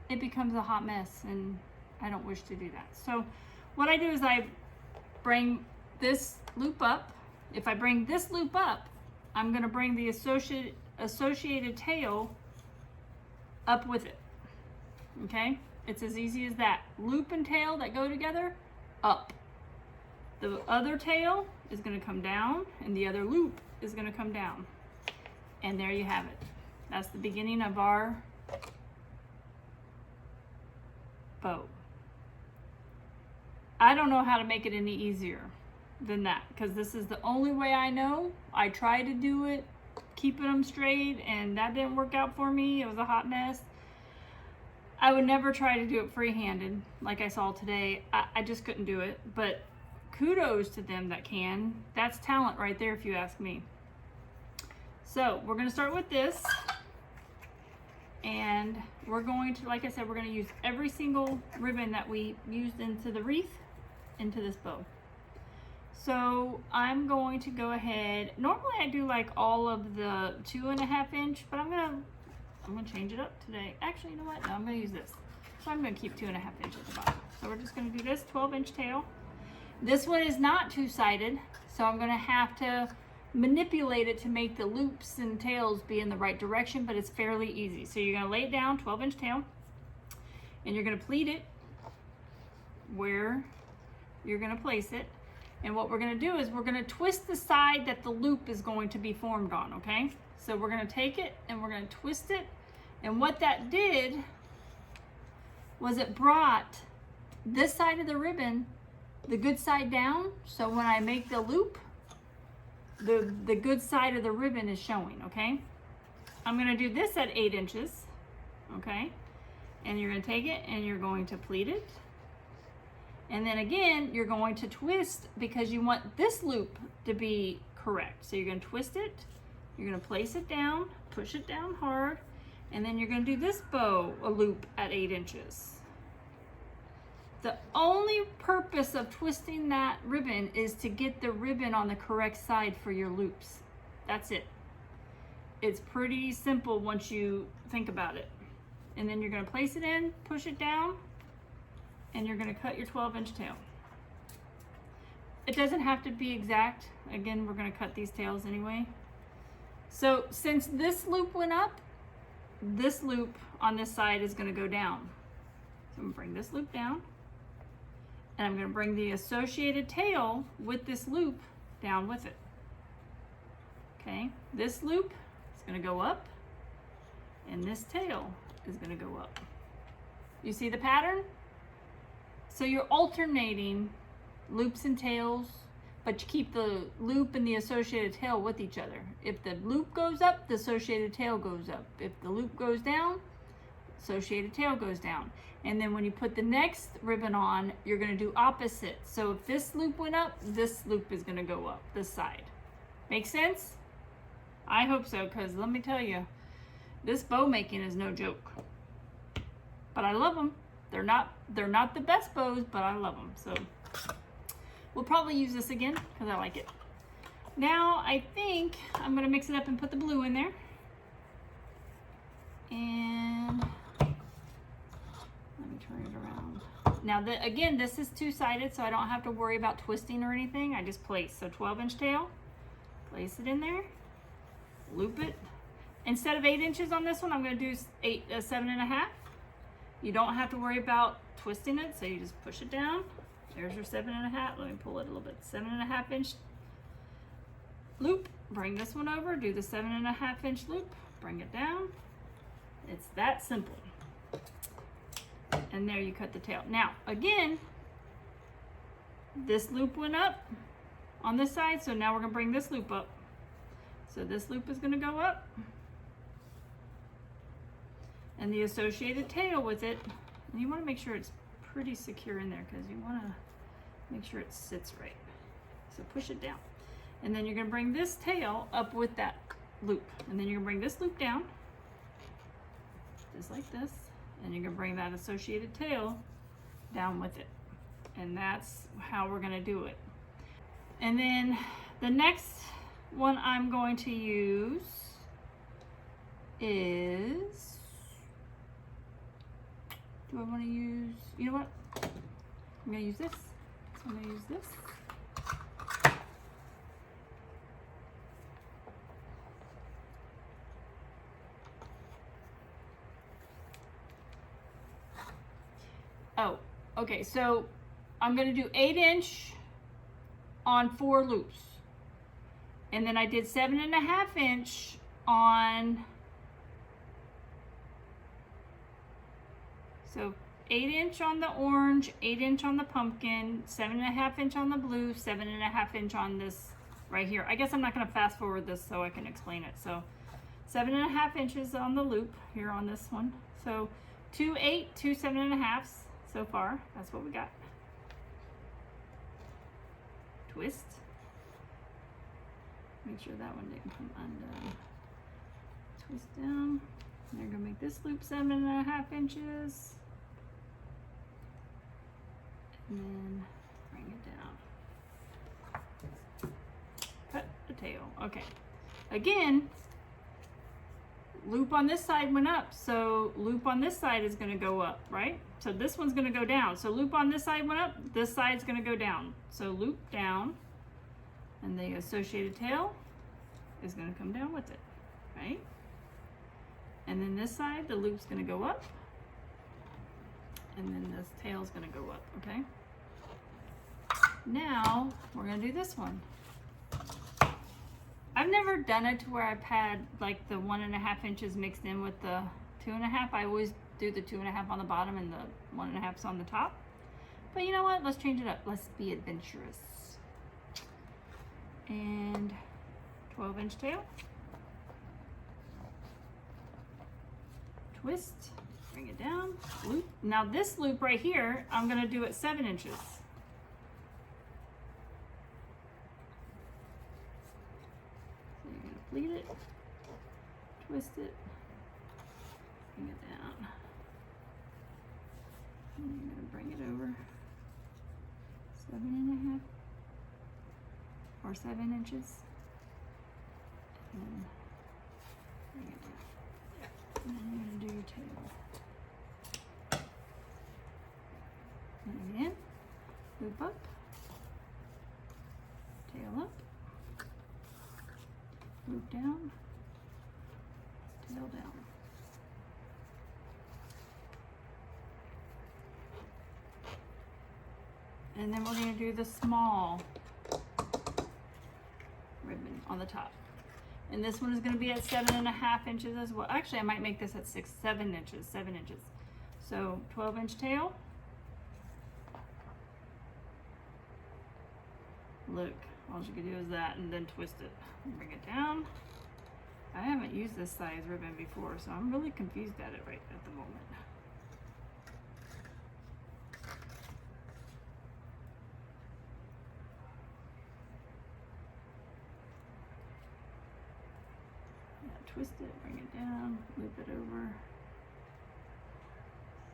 it becomes a hot mess, and I don't wish to do that. So what I do is I bring this loop up. If I bring this loop up, I'm gonna bring the associated tail up with it, okay? It's as easy as that. Loop and tail that go together, up. The other tail is gonna come down, and the other loop is gonna come down. And there you have it. That's the beginning of our bow. I don't know how to make it any easier than that, because this is the only way I know. I tried to do it, keeping them straight, and that didn't work out for me. It was a hot mess. I would never try to do it free-handed like I saw today. I just couldn't do it, but kudos to them that can. That's talent right there, if you ask me. So we're gonna start with this, and we're going to, like I said, we're gonna use every single ribbon that we used into the wreath into this bow. So I'm going to go ahead, normally I do like all of the 2.5 inch, but I'm gonna change it up today. Actually, you know what? No, I'm gonna use this. So I'm gonna keep 2.5 inches at the bottom. So we're just gonna do this 12-inch tail. This one is not two-sided, so I'm gonna have to manipulate it to make the loops and tails be in the right direction, but it's fairly easy. So you're gonna lay it down, 12-inch tail, and you're gonna pleat it where you're gonna place it. And what we're gonna do is we're gonna twist the side that the loop is going to be formed on, okay? So we're gonna take it and we're gonna twist it. And what that did was it brought this side of the ribbon, the good side down. So when I make the loop, the good side of the ribbon is showing, okay? I'm gonna do this at 8 inches, okay? And you're gonna take it and you're going to pleat it. And then again, you're going to twist because you want this loop to be correct. So you're gonna twist it, you're gonna place it down, push it down hard, and then you're gonna do this bow, a loop at 8 inches. The only purpose of twisting that ribbon is to get the ribbon on the correct side for your loops. That's it. It's pretty simple once you think about it. And then you're gonna place it in, push it down, and you're gonna cut your 12-inch tail. It doesn't have to be exact. Again, we're gonna cut these tails anyway. So since this loop went up, this loop on this side is gonna go down. So I'm gonna bring this loop down, and I'm gonna bring the associated tail with this loop down with it. Okay, this loop is gonna go up, and this tail is gonna go up. You see the pattern? So you're alternating loops and tails, but you keep the loop and the associated tail with each other. If the loop goes up, the associated tail goes up. If the loop goes down, associated tail goes down. And then when you put the next ribbon on, you're going to do opposite. So if this loop went up, this loop is going to go up this side. Make sense? I hope so, because let me tell you, this bow making is no joke. But I love them. They're not the best bows, but I love them. So we'll probably use this again because I like it. Now I think I'm going to mix it up and put the blue in there. And let me turn it around. Now again, this is two-sided, so I don't have to worry about twisting or anything. I just place. So 12-inch tail, place it in there, loop it. Instead of 8 inches on this one, I'm going to do 7.5. You don't have to worry about twisting it, so you just push it down. There's your 7.5. Let me pull it a little bit. 7.5-inch loop. Bring this one over. Do the 7.5-inch loop. Bring it down. It's that simple. And there you cut the tail. Now, again, this loop went up on this side, so now we're going to bring this loop up. So this loop is going to go up. And the associated tail with it, and you want to make sure it's pretty secure in there because you want to make sure it sits right. So push it down. And then you're going to bring this tail up with that loop. And then you're going to bring this loop down, just like this. And you're going to bring that associated tail down with it. And that's how we're going to do it. And then the next one I'm going to use is, do I want to use, you know what? I'm going to use this. So I'm going to use this. Oh, okay, so I'm going to do 8-inch on 4 loops. And then I did 7.5-inch on, so 8-inch on the orange, 8-inch on the pumpkin, 7.5-inch on the blue, 7.5-inch on this right here. I guess I'm not going to fast forward this so I can explain it. So 7.5 inches on the loop here on this one. So 2 8, 2 7.5 so far. That's what we got. Twist. Make sure that one didn't come undone. Twist down. They're gonna make this loop 7.5 inches. And then bring it down. Cut the tail. Okay. Again, loop on this side went up, so loop on this side is going to go up, right? So this one's going to go down. So loop on this side went up, this side's going to go down. So loop down, and the associated tail is going to come down with it, right? And then this side, the loop's going to go up, and then this tail's going to go up, okay? Now, we're going to do this one. I've never done it to where I've had like the 1.5 inches mixed in with the 2.5. I always do the 2.5 on the bottom and the 1.5 on the top. But you know what? Let's change it up. Let's be adventurous. And 12-inch tail. Twist. Bring it down. Loop. Now this loop right here, I'm going to do it 7 inches. Pleat it, twist it, bring it down. And you're going to bring it over 7.5 or 7 inches. And bring it down. And then you're going to do your tail. And again, loop up, tail up. Loop down, tail down. And then we're going to do the small ribbon on the top. And this one is going to be at 7.5 inches as well. Actually, I might make this at 7 inches. So 12-inch tail. Look. All you can do is that and then twist it and bring it down. I haven't haven't used this size ribbon before, so I'm really confused at it right at the moment. Twist it, bring it down, loop it over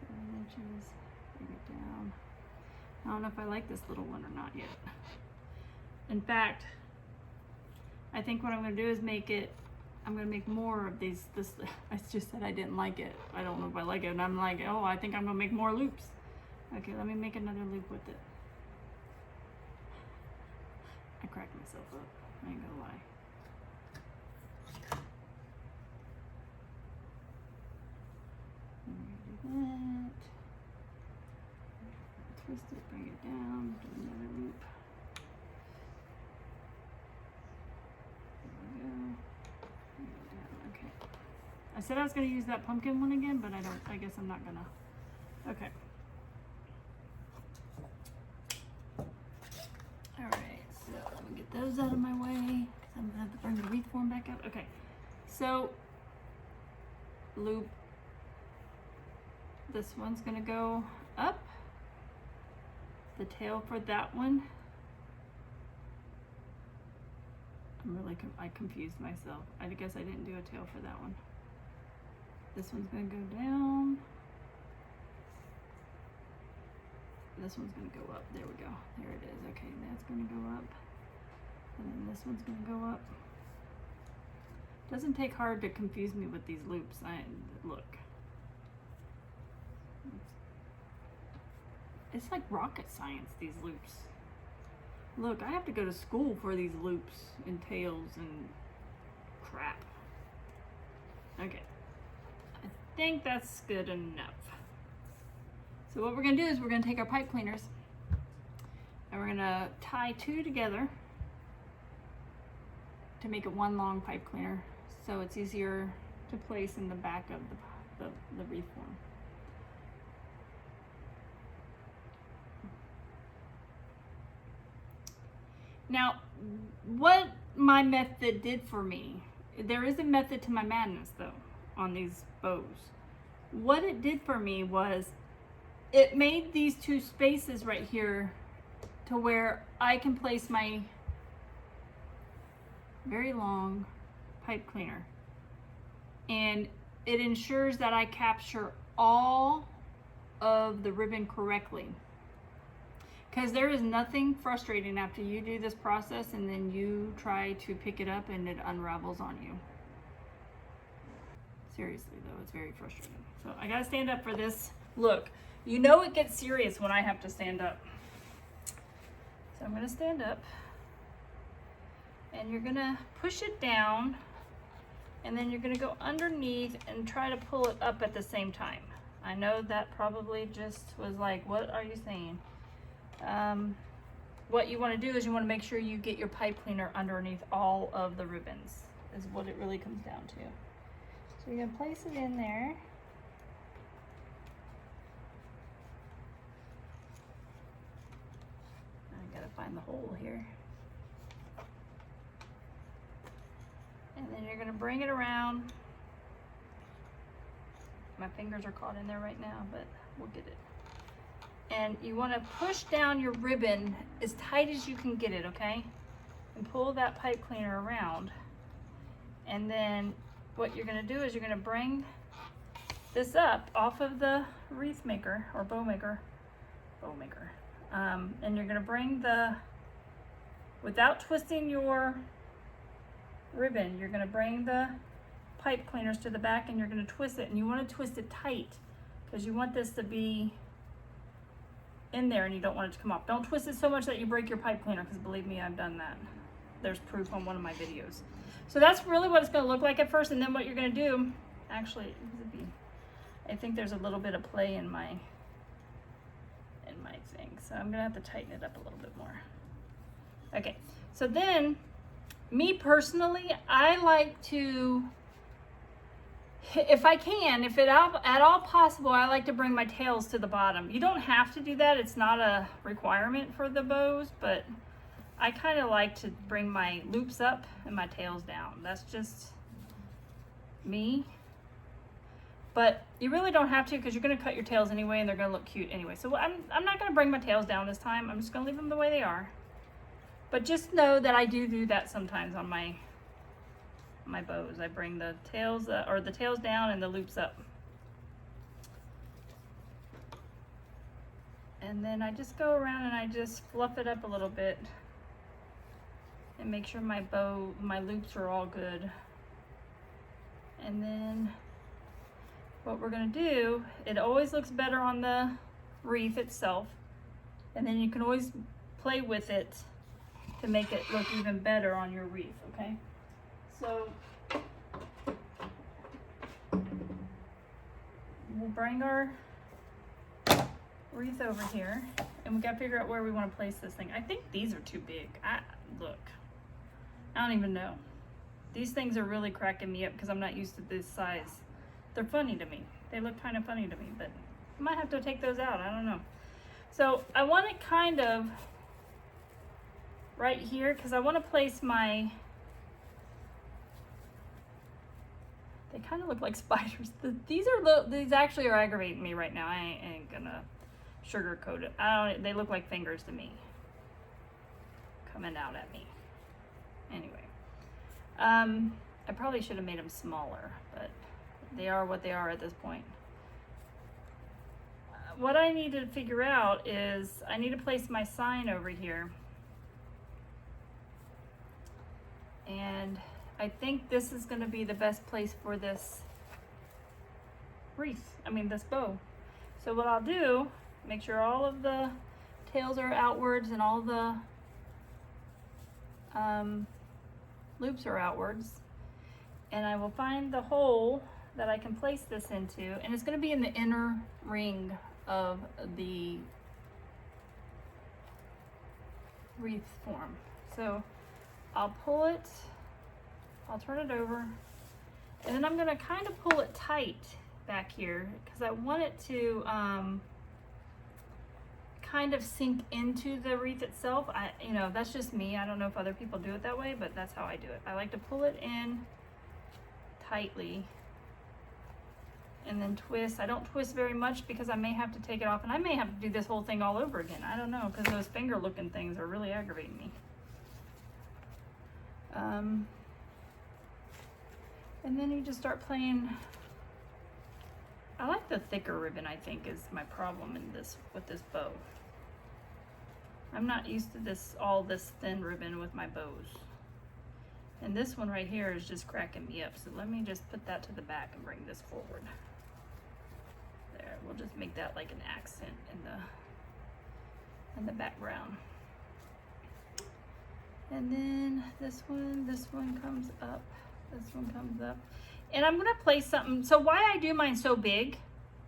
7 inches, bring it down. I don't know if I like this little one or not yet. In fact, I think what I'm going to do is I'm going to make more of these. I just said I didn't like it. I don't know if I like it, and I'm like, oh, I think I'm going to make more loops. Okay, let me make another loop with it. I cracked myself up, I ain't gonna lie. That. Twist it, bring it down, do another loop. There we go. Bring it down. Okay. I said I was going to use that pumpkin one again, but I guess I'm not gonna. Okay. Alright, so let me get those out of my way, because I'm gonna have to bring the wreath form back up. Okay. So loop. This one's gonna go up. The tail for that one. I confused myself. I guess I didn't do a tail for that one. This one's gonna go down. This one's gonna go up. There we go. There it is. Okay, that's gonna go up. And then this one's gonna go up. Doesn't take hard to confuse me with these loops. Look. It's like rocket science, these loops. Look, I have to go to school for these loops and tails and crap. Okay. I think that's good enough. So what we're gonna do is we're gonna take our pipe cleaners and we're gonna tie 2 together to make it one long pipe cleaner, so it's easier to place in the back of the wreath form. Now, what my method did for me, there is a method to my madness though on these bows. What it did for me was it made these 2 spaces right here to where I can place my very long pipe cleaner. And it ensures that I capture all of the ribbon correctly. Because there is nothing frustrating after you do this process and then you try to pick it up and it unravels on you. Seriously though, it's very frustrating. So I gotta stand up for this. Look, you know it gets serious when I have to stand up. So I'm gonna stand up and you're gonna push it down and then you're gonna go underneath and try to pull it up at the same time. I know that probably just was like, what are you saying? What you want to do is you want to make sure you get your pipe cleaner underneath all of the ribbons, is what it really comes down to. So you're going to place it in there. I gotta find the hole here. And then you're going to bring it around. My fingers are caught in there right now, but we'll get it. And you want to push down your ribbon as tight as you can get it, okay? And pull that pipe cleaner around. And then what you're going to do is you're going to bring this up off of the wreath maker or bow maker. And you're going to bring without twisting your ribbon, you're going to bring the pipe cleaners to the back and you're going to twist it. And you want to twist it tight because you want this to be in there and you don't want it to come off. Don't twist it so much that you break your pipe cleaner, because believe me, I've done that. There's proof on one of my videos. So that's really what it's going to look like at first, and then what you're going to do, actually, I think there's a little bit of play in my thing, so I'm going to have to tighten it up a little bit more. Okay, so then, me personally, I like to, if I can, if at all possible, I like to bring my tails to the bottom. You don't have to do that. It's not a requirement for the bows, but I kind of like to bring my loops up and my tails down. That's just me. But you really don't have to, because you're gonna cut your tails anyway and they're gonna look cute anyway. So I'm not gonna bring my tails down this time. I'm just gonna leave them the way they are. But just know that I do that sometimes on my bows. I bring the tails, or the tails down and the loops up. And then I just go around and I just fluff it up a little bit and make sure my loops are all good. And then what we're gonna do, it always looks better on the wreath itself, and then you can always play with it to make it look even better on your wreath, okay? So we'll bring our wreath over here, and we gotta figure out where we want to place this thing. I think these are too big. Look, I don't even know. These things are really cracking me up because I'm not used to this size. They're funny to me. They look kind of funny to me, but I might have to take those out. I don't know. So I want it kind of right here because I want to place my, they kind of look like spiders. These actually are aggravating me right now. I ain't gonna sugarcoat it. They look like fingers to me. Coming out at me. Anyway. I probably should have made them smaller, but they are what they are at this point. What I need to figure out is I need to place my sign over here. And I think this is going to be the best place for this wreath, this bow. So what I'll do, make sure all of the tails are outwards and all the loops are outwards, and I will find the hole that I can place this into, and it's going to be in the inner ring of the wreath form. So I'll pull it, I'll turn it over, and then I'm going to kind of pull it tight back here because I want it to kind of sink into the wreath itself. That's just me. I don't know if other people do it that way, but that's how I do it. I like to pull it in tightly and then twist. I don't twist very much because I may have to take it off, and I may have to do this whole thing all over again. I don't know, because those finger looking things are really aggravating me. And then you just start playing. I like the thicker ribbon, I think, is my problem with this bow. I'm not used to all this thin ribbon with my bows. And this one right here is just cracking me up. So let me just put that to the back and bring this forward. There, we'll just make that like an accent in the background. And then this one comes up, this one comes up. And I'm gonna place something. So why I do mine so big,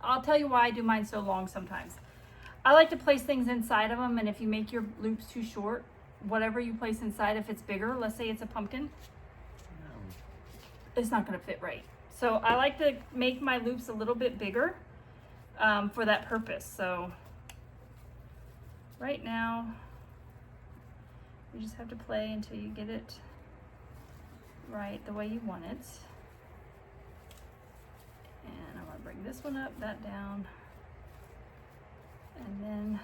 I'll tell you why I do mine so long sometimes. I like to place things inside of them, and if you make your loops too short, whatever you place inside, if it's bigger, let's say it's a pumpkin, it's not gonna fit right. So I like to make my loops a little bit bigger for that purpose. So right now, you just have to play until you get it right the way you want it. And I'm gonna bring this one up, that down, and then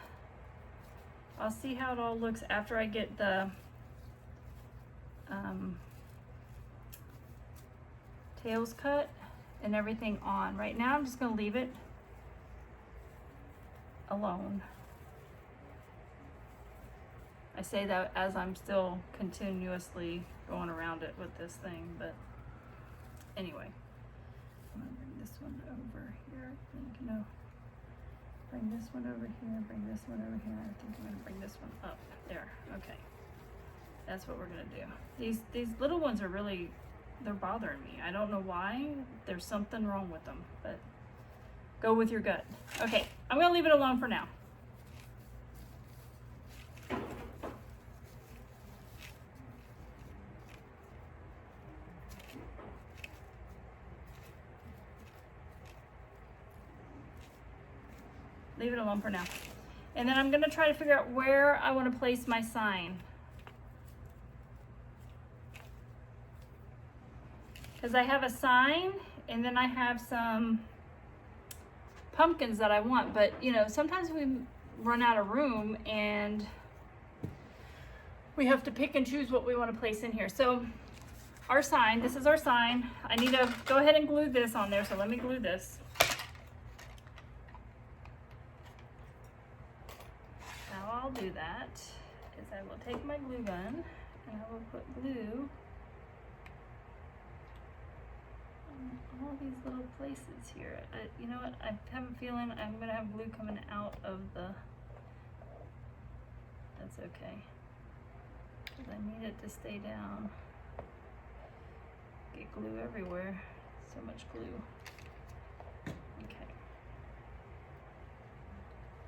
I'll see how it all looks after I get the tails cut and everything on. Right now I'm just gonna leave it alone. I say that as I'm still continuously going around it with this thing, but anyway. I'm gonna bring this one over here, I think, no. Bring this one over here, bring this one over here. I think I'm gonna bring this one up. There, okay. That's what we're gonna do. These little ones are really, they're bothering me. I don't know why. There's something wrong with them, but go with your gut. Okay, I'm gonna leave it alone for now. Leave it alone for now. And then I'm gonna try to figure out where I wanna place my sign. because I have a sign and then I have some pumpkins that I want, but you know, sometimes we run out of room and we have to pick and choose what we want to place in here. So our sign, this is our sign. I need to go ahead and glue this on there, so let me glue this. How I'll do that is I will take my glue gun and I will put glue on all these little places here. You know what, I have a feeling I'm going to have glue coming out of the, that's okay, because I need it to stay down. Get glue everywhere, so much glue. Okay.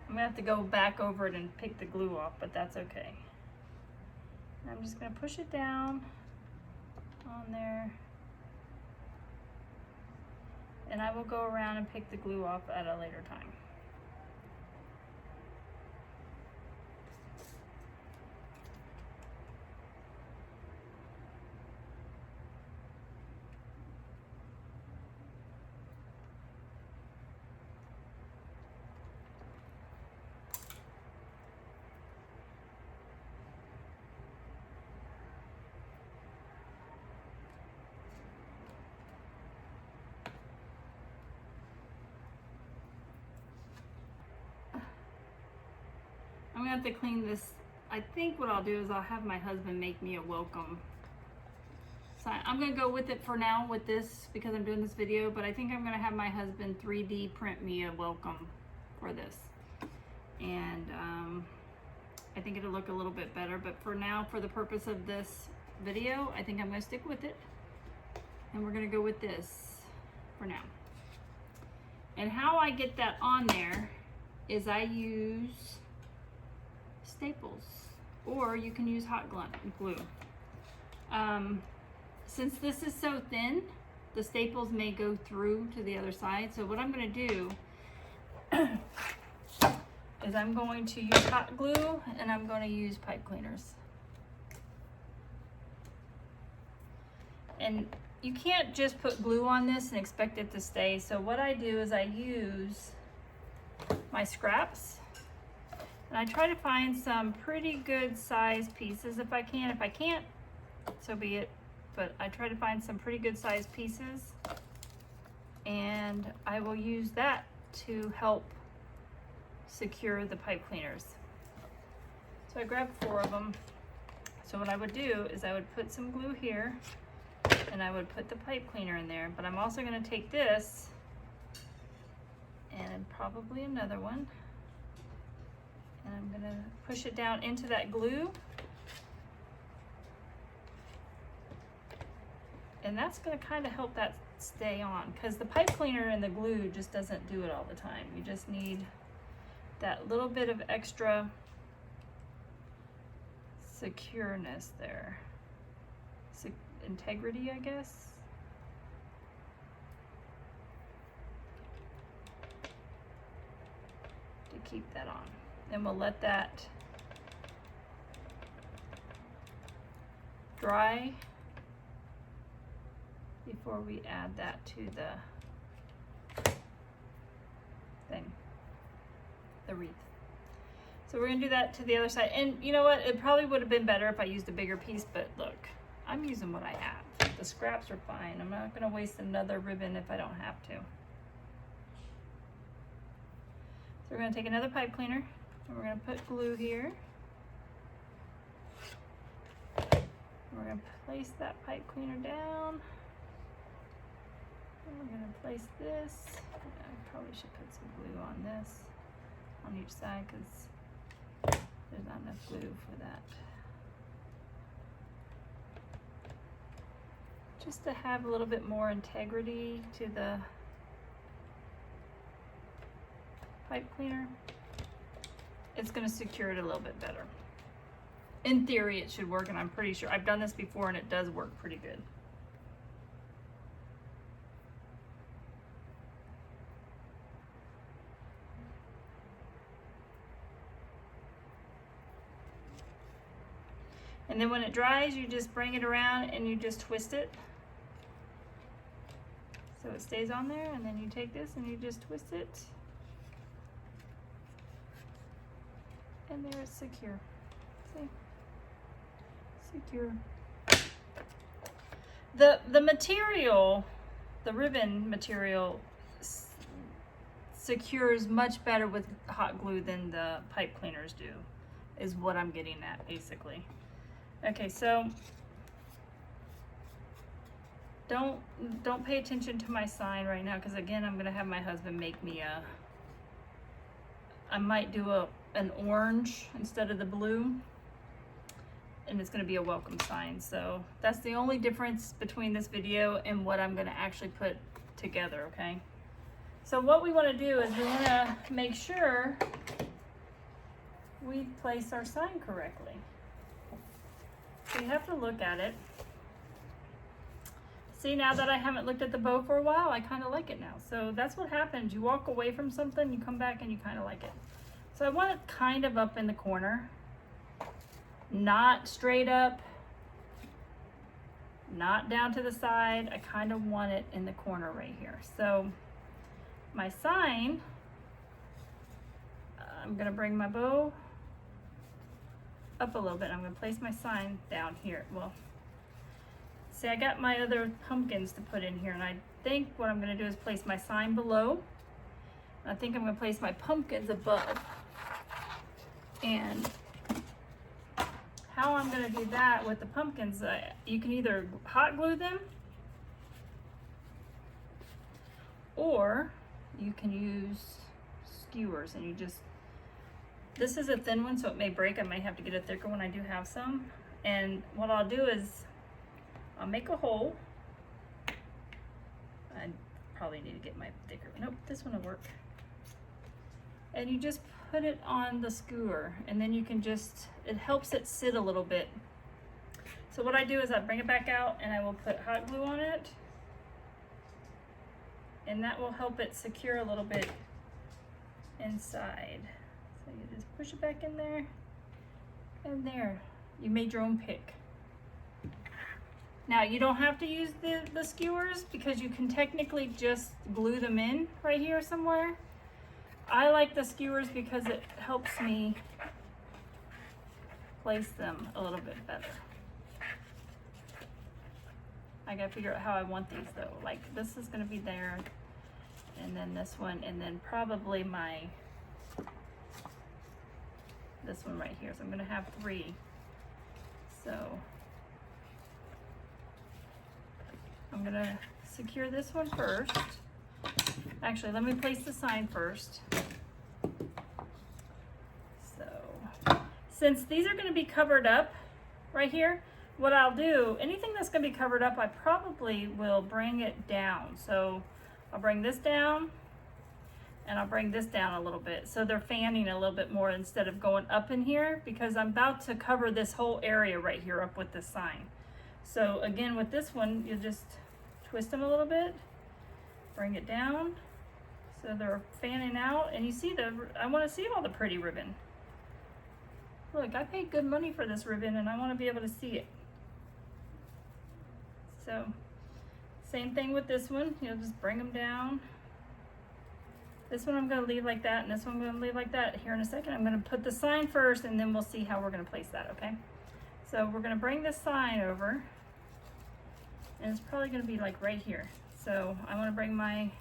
I'm gonna have to go back over it and pick the glue off, but that's okay. I'm just gonna push it down on there. And I will go around and pick the glue off at a later time. I'm gonna have to clean this. I think what I'll do is I'll have my husband make me a welcome sign. I'm gonna go with it for now with this because I'm doing this video, but I think I'm gonna have my husband 3D print me a welcome for this. And I think it'll look a little bit better, but for now, for the purpose of this video, I think I'm gonna stick with it. And we're gonna go with this for now. And how I get that on there is I use staples, or you can use hot glue. Since this is so thin, the staples may go through to the other side. So what I'm going to do is I'm going to use hot glue and I'm going to use pipe cleaners. And you can't just put glue on this and expect it to stay. So what I do is I use my scraps. And I try to find some pretty good size pieces if I can. If I can't, so be it. But I try to find some pretty good size pieces. And I will use that to help secure the pipe cleaners. So I grabbed 4 of them. So what I would do is I would put some glue here and I would put the pipe cleaner in there. But I'm also going to take this and probably another one. And I'm gonna push it down into that glue. And that's gonna kind of help that stay on, because the pipe cleaner and the glue just doesn't do it all the time. You just need that little bit of extra secureness there. Integrity, I guess. To keep that on. Then we'll let that dry before we add that to the thing, the wreath. So we're gonna do that to the other side. And you know what? It probably would have been better if I used a bigger piece, but look, I'm using what I have. The scraps are fine. I'm not gonna waste another ribbon if I don't have to. So we're gonna take another pipe cleaner. And we're going to put glue here. We're going to place that pipe cleaner down. And we're going to place this. I probably should put some glue on this, on each side, because there's not enough glue for that. Just to have a little bit more integrity to the pipe cleaner. It's going to secure it a little bit better. In theory, it should work, and I'm pretty sure I've done this before and it does work pretty good. And then when it dries, you just bring it around and you just twist it. so it stays on there, and then you take this and you just twist it, and there it's secure. See? Secure. The material, the ribbon material secures much better with hot glue than the pipe cleaners do, is what I'm getting at basically. Okay, so don't pay attention to my sign right now, because again, I'm gonna have my husband make me I might do an orange instead of the blue, and it's gonna be a welcome sign. So that's the only difference between this video and what I'm gonna actually put together, okay? So what we wanna do is we wanna make sure we place our sign correctly. So you have to look at it. See, now that I haven't looked at the bow for a while, I kind of like it now. So that's what happens. You walk away from something, you come back and you kind of like it. So I want it kind of up in the corner, not straight up, not down to the side. I kind of want it in the corner right here. So my sign, I'm gonna bring my bow up a little bit. I'm gonna place my sign down here. Well, see, I got my other pumpkins to put in here, and I think what I'm gonna do is place my sign below. I think I'm gonna place my pumpkins above. And how I'm gonna do that with the pumpkins, you can either hot glue them, or you can use skewers, and you just, this is a thin one, so it may break. I may have to get a thicker one. I do have some. And what I'll do is I'll make a hole. I probably need to get my thicker. Nope, this one will work. And you just put it on the skewer, and then you can just, it helps it sit a little bit. So what I do is I bring it back out and I will put hot glue on it, and that will help it secure a little bit inside. So you just push it back in there, and there, you made your own pick. Now you don't have to use the skewers, because you can technically just glue them in right here somewhere. I like the skewers because it helps me place them a little bit better. I gotta figure out how I want these though. Like this is gonna be there, and then this one, and then probably this one right here. So I'm gonna have 3. So I'm gonna secure this one first. Actually, let me place the sign first. So, since these are gonna be covered up right here, what I'll do, anything that's gonna be covered up, I probably will bring it down. So I'll bring this down, and I'll bring this down a little bit, so they're fanning a little bit more instead of going up in here, because I'm about to cover this whole area right here up with the sign. So again, with this one, you just twist them a little bit, bring it down, so they're fanning out, and you see I want to see all the pretty ribbon. Look, I paid good money for this ribbon, and I want to be able to see it. So same thing with this one, you'll just bring them down. This one I'm going to leave like that, and this one I'm going to leave like that. Here in a second, I'm going to put the sign first, and then we'll see how we're going to place that, okay? So we're going to bring this sign over, and it's probably going to be like right here. So I want to bring my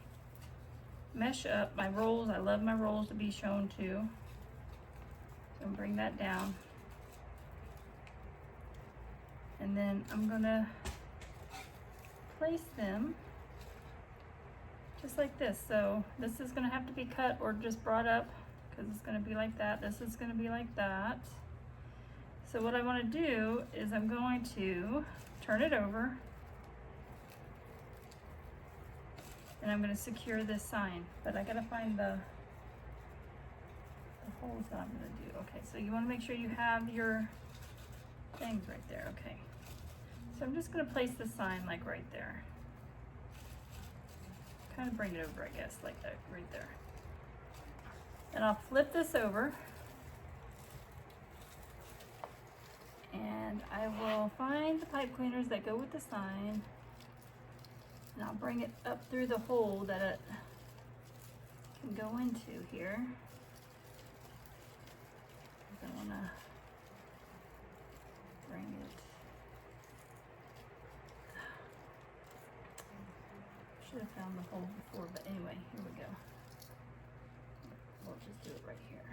mesh up, my rolls. I love my rolls to be shown too. So I'm bring that down, and then I'm going to place them just like this. So this is going to have to be cut or just brought up, because it's going to be like that. This is going to be like that. So what I want to do is I'm going to turn it over, and I'm going to secure this sign, but I got to find the holes that I'm going to do. Okay, so you want to make sure you have your things right there. Okay, so I'm just going to place the sign like right there. Kind of bring it over, I guess, like that right there. And I'll flip this over, and I will find the pipe cleaners that go with the sign, And I'll bring it up through the hole that it can go into here. I want to bring it. Should have found the hole before, but anyway, here we go. We'll just do it right here.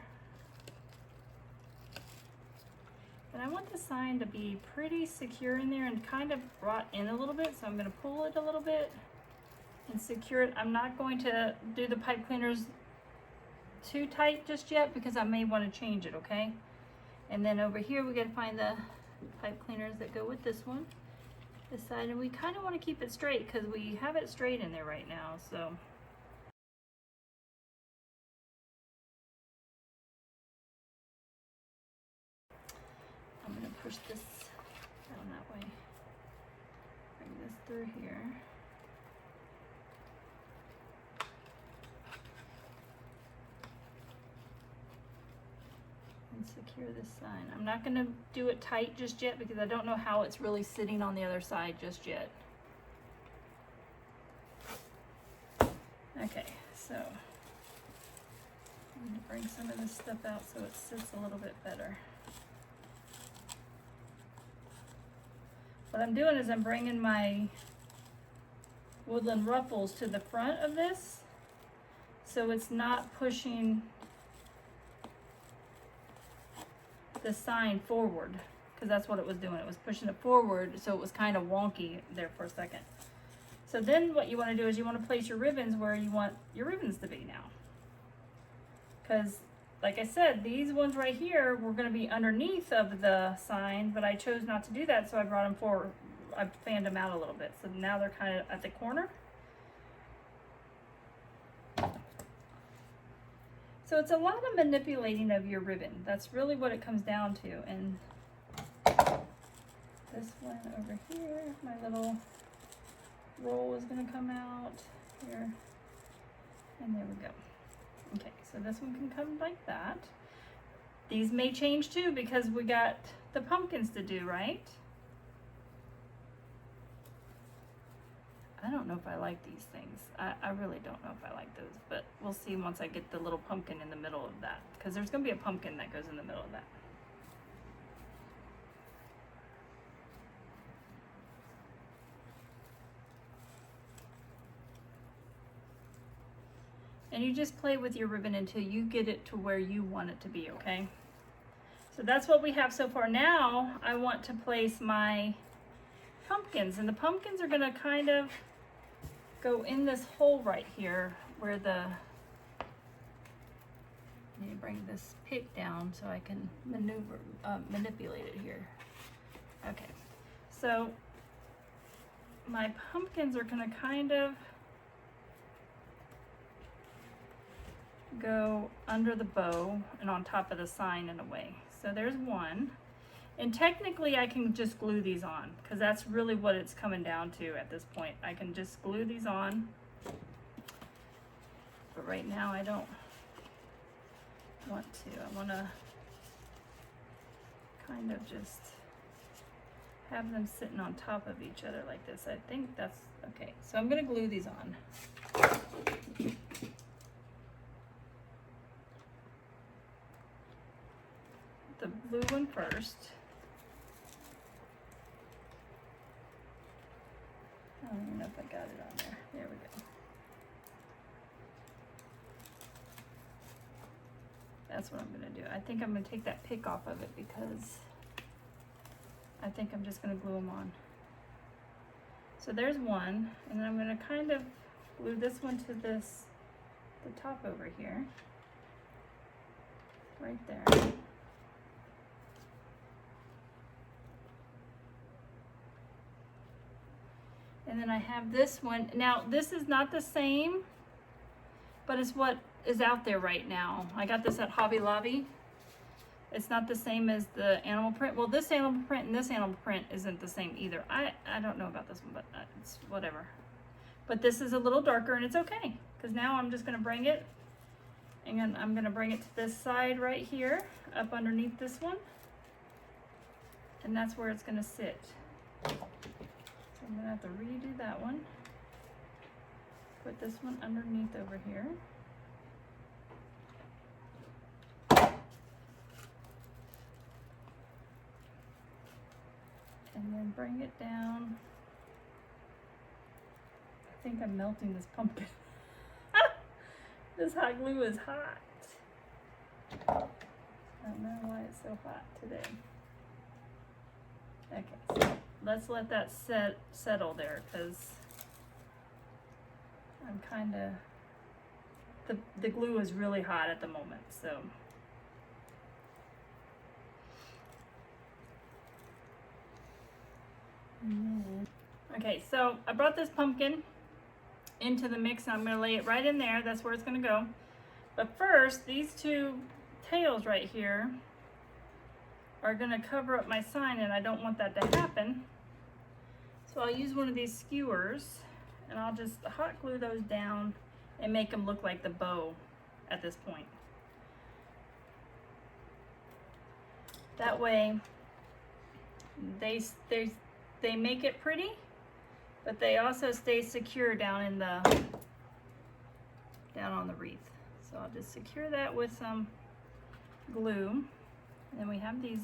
But I want the sign to be pretty secure in there and kind of brought in a little bit, so I'm going to pull it a little bit and secure it. I'm not going to do the pipe cleaners too tight just yet because I may want to change it, okay? And then over here we got to find the pipe cleaners that go with this one, this side, and we kind of want to keep it straight because we have it straight in there right now. So I'm going to push this down that way, bring this through here. And secure this sign. I'm not going to do it tight just yet because I don't know how it's really sitting on the other side just yet. Okay, so I'm going to bring some of this stuff out so it sits a little bit better. What I'm doing is I'm bringing my Woodland ruffles to the front of this so it's not pushing the sign forward, because that's what it was doing. It was pushing it forward, so it was kind of wonky there for a second. So then what you want to do is you want to place your ribbons where you want your ribbons to be now. Because like I said, these ones right here were going to be underneath of the sign, but I chose not to do that, so I brought them forward. I fanned them out a little bit, so now they're kind of at the corner. So it's a lot of manipulating of your ribbon. That's really what it comes down to. And this one over here, my little roll is going to come out here. And there we go. Okay, so this one can come like that. These may change too because we got the pumpkins to do, right? I don't know if I like these things. I really don't know if I like those, but we'll see once I get the little pumpkin in the middle of that, because there's going to be a pumpkin that goes in the middle of that. And you just play with your ribbon until you get it to where you want it to be, okay? So that's what we have so far. Now I want to place my pumpkins, and the pumpkins are going to kind of go in this hole right here where the, I need to bring this pick down so I can manipulate it here. Okay, so my pumpkins are going to kind of go under the bow and on top of the sign in a way. So there's one. And technically I can just glue these on because that's really what it's coming down to at this point. I can just glue these on. But right now I don't want to. I want to kind of just have them sitting on top of each other like this. I think that's okay. So I'm going to glue these on. The blue one first. I don't even know if I got it on there. There we go. That's what I'm going to do. I think I'm going to take that pick off of it because I think I'm just going to glue them on. So there's one, and then I'm going to kind of glue this one to this, the top over here, right there. And then I have this one. Now, this is not the same, but it's what is out there right now. I got this at Hobby Lobby. It's not the same as the animal print. Well, this animal print and this animal print isn't the same either. I don't know about this one, but it's whatever. But this is a little darker, and it's okay. Because now I'm just going to bring it, and I'm going to bring it to this side right here, up underneath this one. And that's where it's going to sit. I'm going to have to redo that one. put this one underneath over here. And then bring it down. I think I'm melting this pumpkin. This hot glue is hot. I don't know why it's so hot today. Okay, so let's let that settle there, because I'm kind of, the glue is really hot at the moment, so. Okay, so I brought this pumpkin into the mix and I'm going to lay it right in there. That's where it's going to go. But first, these two tails right here are going to cover up my sign, and I don't want that to happen. So I'll use one of these skewers and I'll just hot glue those down and make them look like the bow at this point. That way they make it pretty, but they also stay secure down in the on the wreath. So I'll just secure that with some glue. And then we have these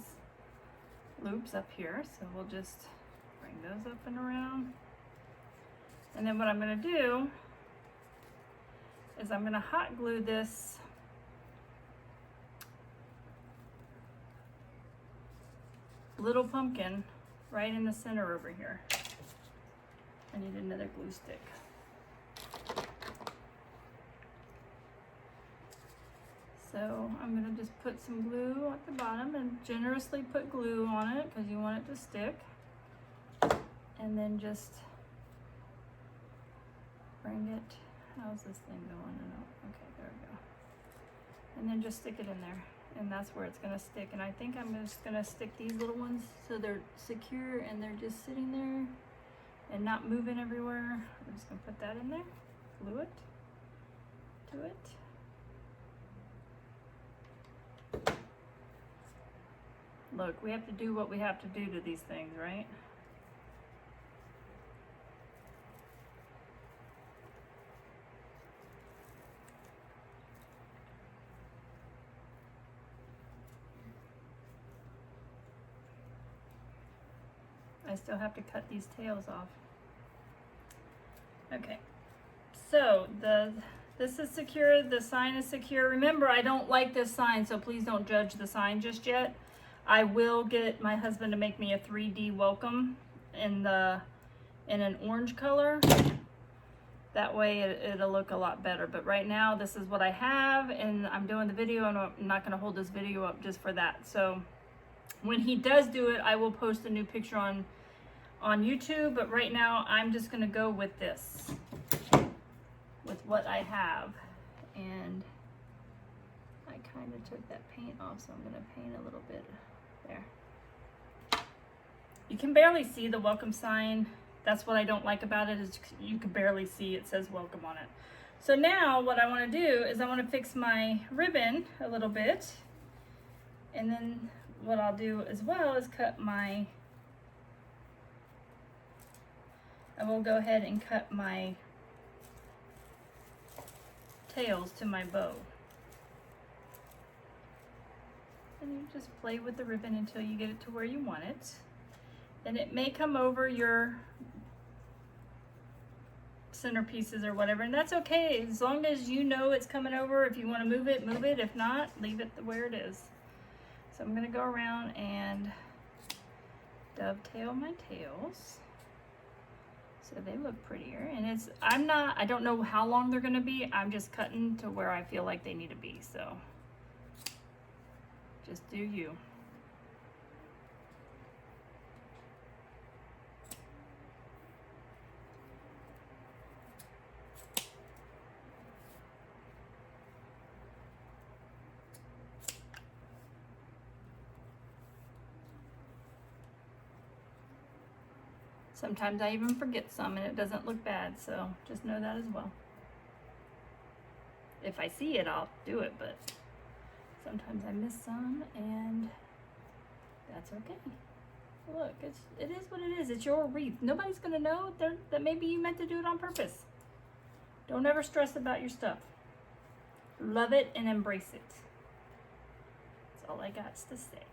loops up here, so we'll just bring those up and around. And then what I'm going to do is I'm going to hot glue this little pumpkin right in the center over here. I need another glue stick. So I'm going to just put some glue at the bottom and generously put glue on it because you want it to stick. And then just bring it. How's this thing going? Okay, there we go. And then just stick it in there. And that's where it's going to stick. And I think I'm just going to stick these little ones so they're secure and they're just sitting there and not moving everywhere. I'm just going to put that in there, glue it to it. Look, we have to do what we have to do to these things, right? I still have to cut these tails off. Okay, so this is secure, the sign is secure. Remember, I don't like this sign, so please don't judge the sign just yet. I will get my husband to make me a 3D welcome in an orange color. That way it'll look a lot better. But right now, this is what I have, and I'm doing the video, and I'm not gonna hold this video up just for that. So when he does do it, I will post a new picture on YouTube, but right now I'm just gonna go with this, with what I have. And I kind of took that paint off, so I'm gonna paint a little bit there. You can barely see the welcome sign. That's what I don't like about it, is you can barely see it says welcome on it. So now what I want to do is I want to fix my ribbon a little bit, and then what I'll do as well is I will go ahead and cut my tails to my bow. And you just play with the ribbon until you get it to where you want it. And it may come over your centerpieces or whatever, and that's okay, as long as you know it's coming over. If you want to move it, move it. If not, leave it where it is. So I'm going to go around and dovetail my tails so they look prettier. And I don't know how long they're going to be. I'm just cutting to where I feel like they need to be. So just do you. Sometimes I even forget some and it doesn't look bad, so just know that as well. If I see it, I'll do it, but sometimes I miss some, and that's okay. Look, it is what it is. It's your wreath. Nobody's gonna know that maybe you meant to do it on purpose. Don't ever stress about your stuff. Love it and embrace it. That's all I got to say.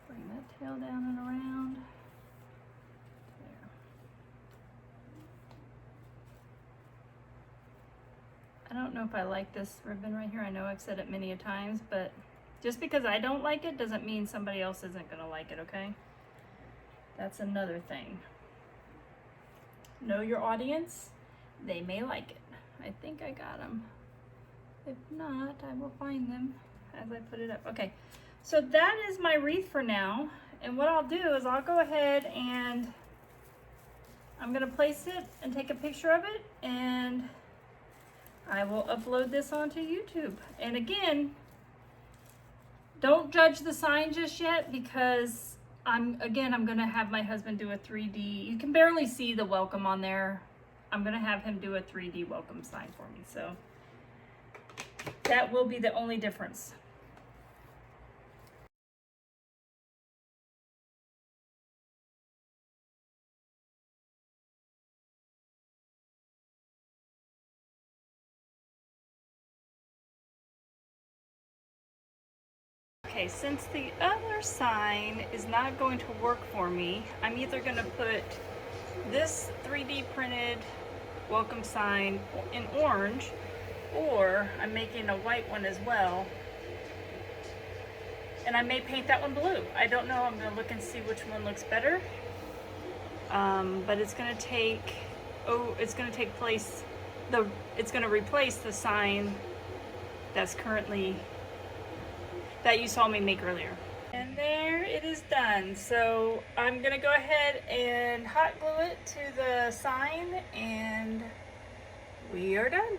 Bring that tail down and around. There. I don't know if I like this ribbon right here. I know I've said it many a times, but just because I don't like it doesn't mean somebody else isn't gonna like it, okay? That's another thing. Know your audience. They may like it. I think I got them. If not, I will find them as I put it up. Okay, so that is my wreath for now. And what I'll do is I'll go ahead and I'm gonna place it and take a picture of it, and I will upload this onto YouTube. And again, don't judge the sign just yet, because I'm gonna have my husband do a 3D. You can barely see the welcome on there. I'm gonna have him do a 3D welcome sign for me. So that will be the only difference. Okay, since the other sign is not going to work for me, I'm either going to put this 3D printed welcome sign in orange, or I'm making a white one as well. And I may paint that one blue. I don't know. I'm going to look and see which one looks better. But it's going to take, it's going to replace the sign that's currently, that you saw me make earlier. And there it is done. So I'm gonna go ahead and hot glue it to the sign, and we are done.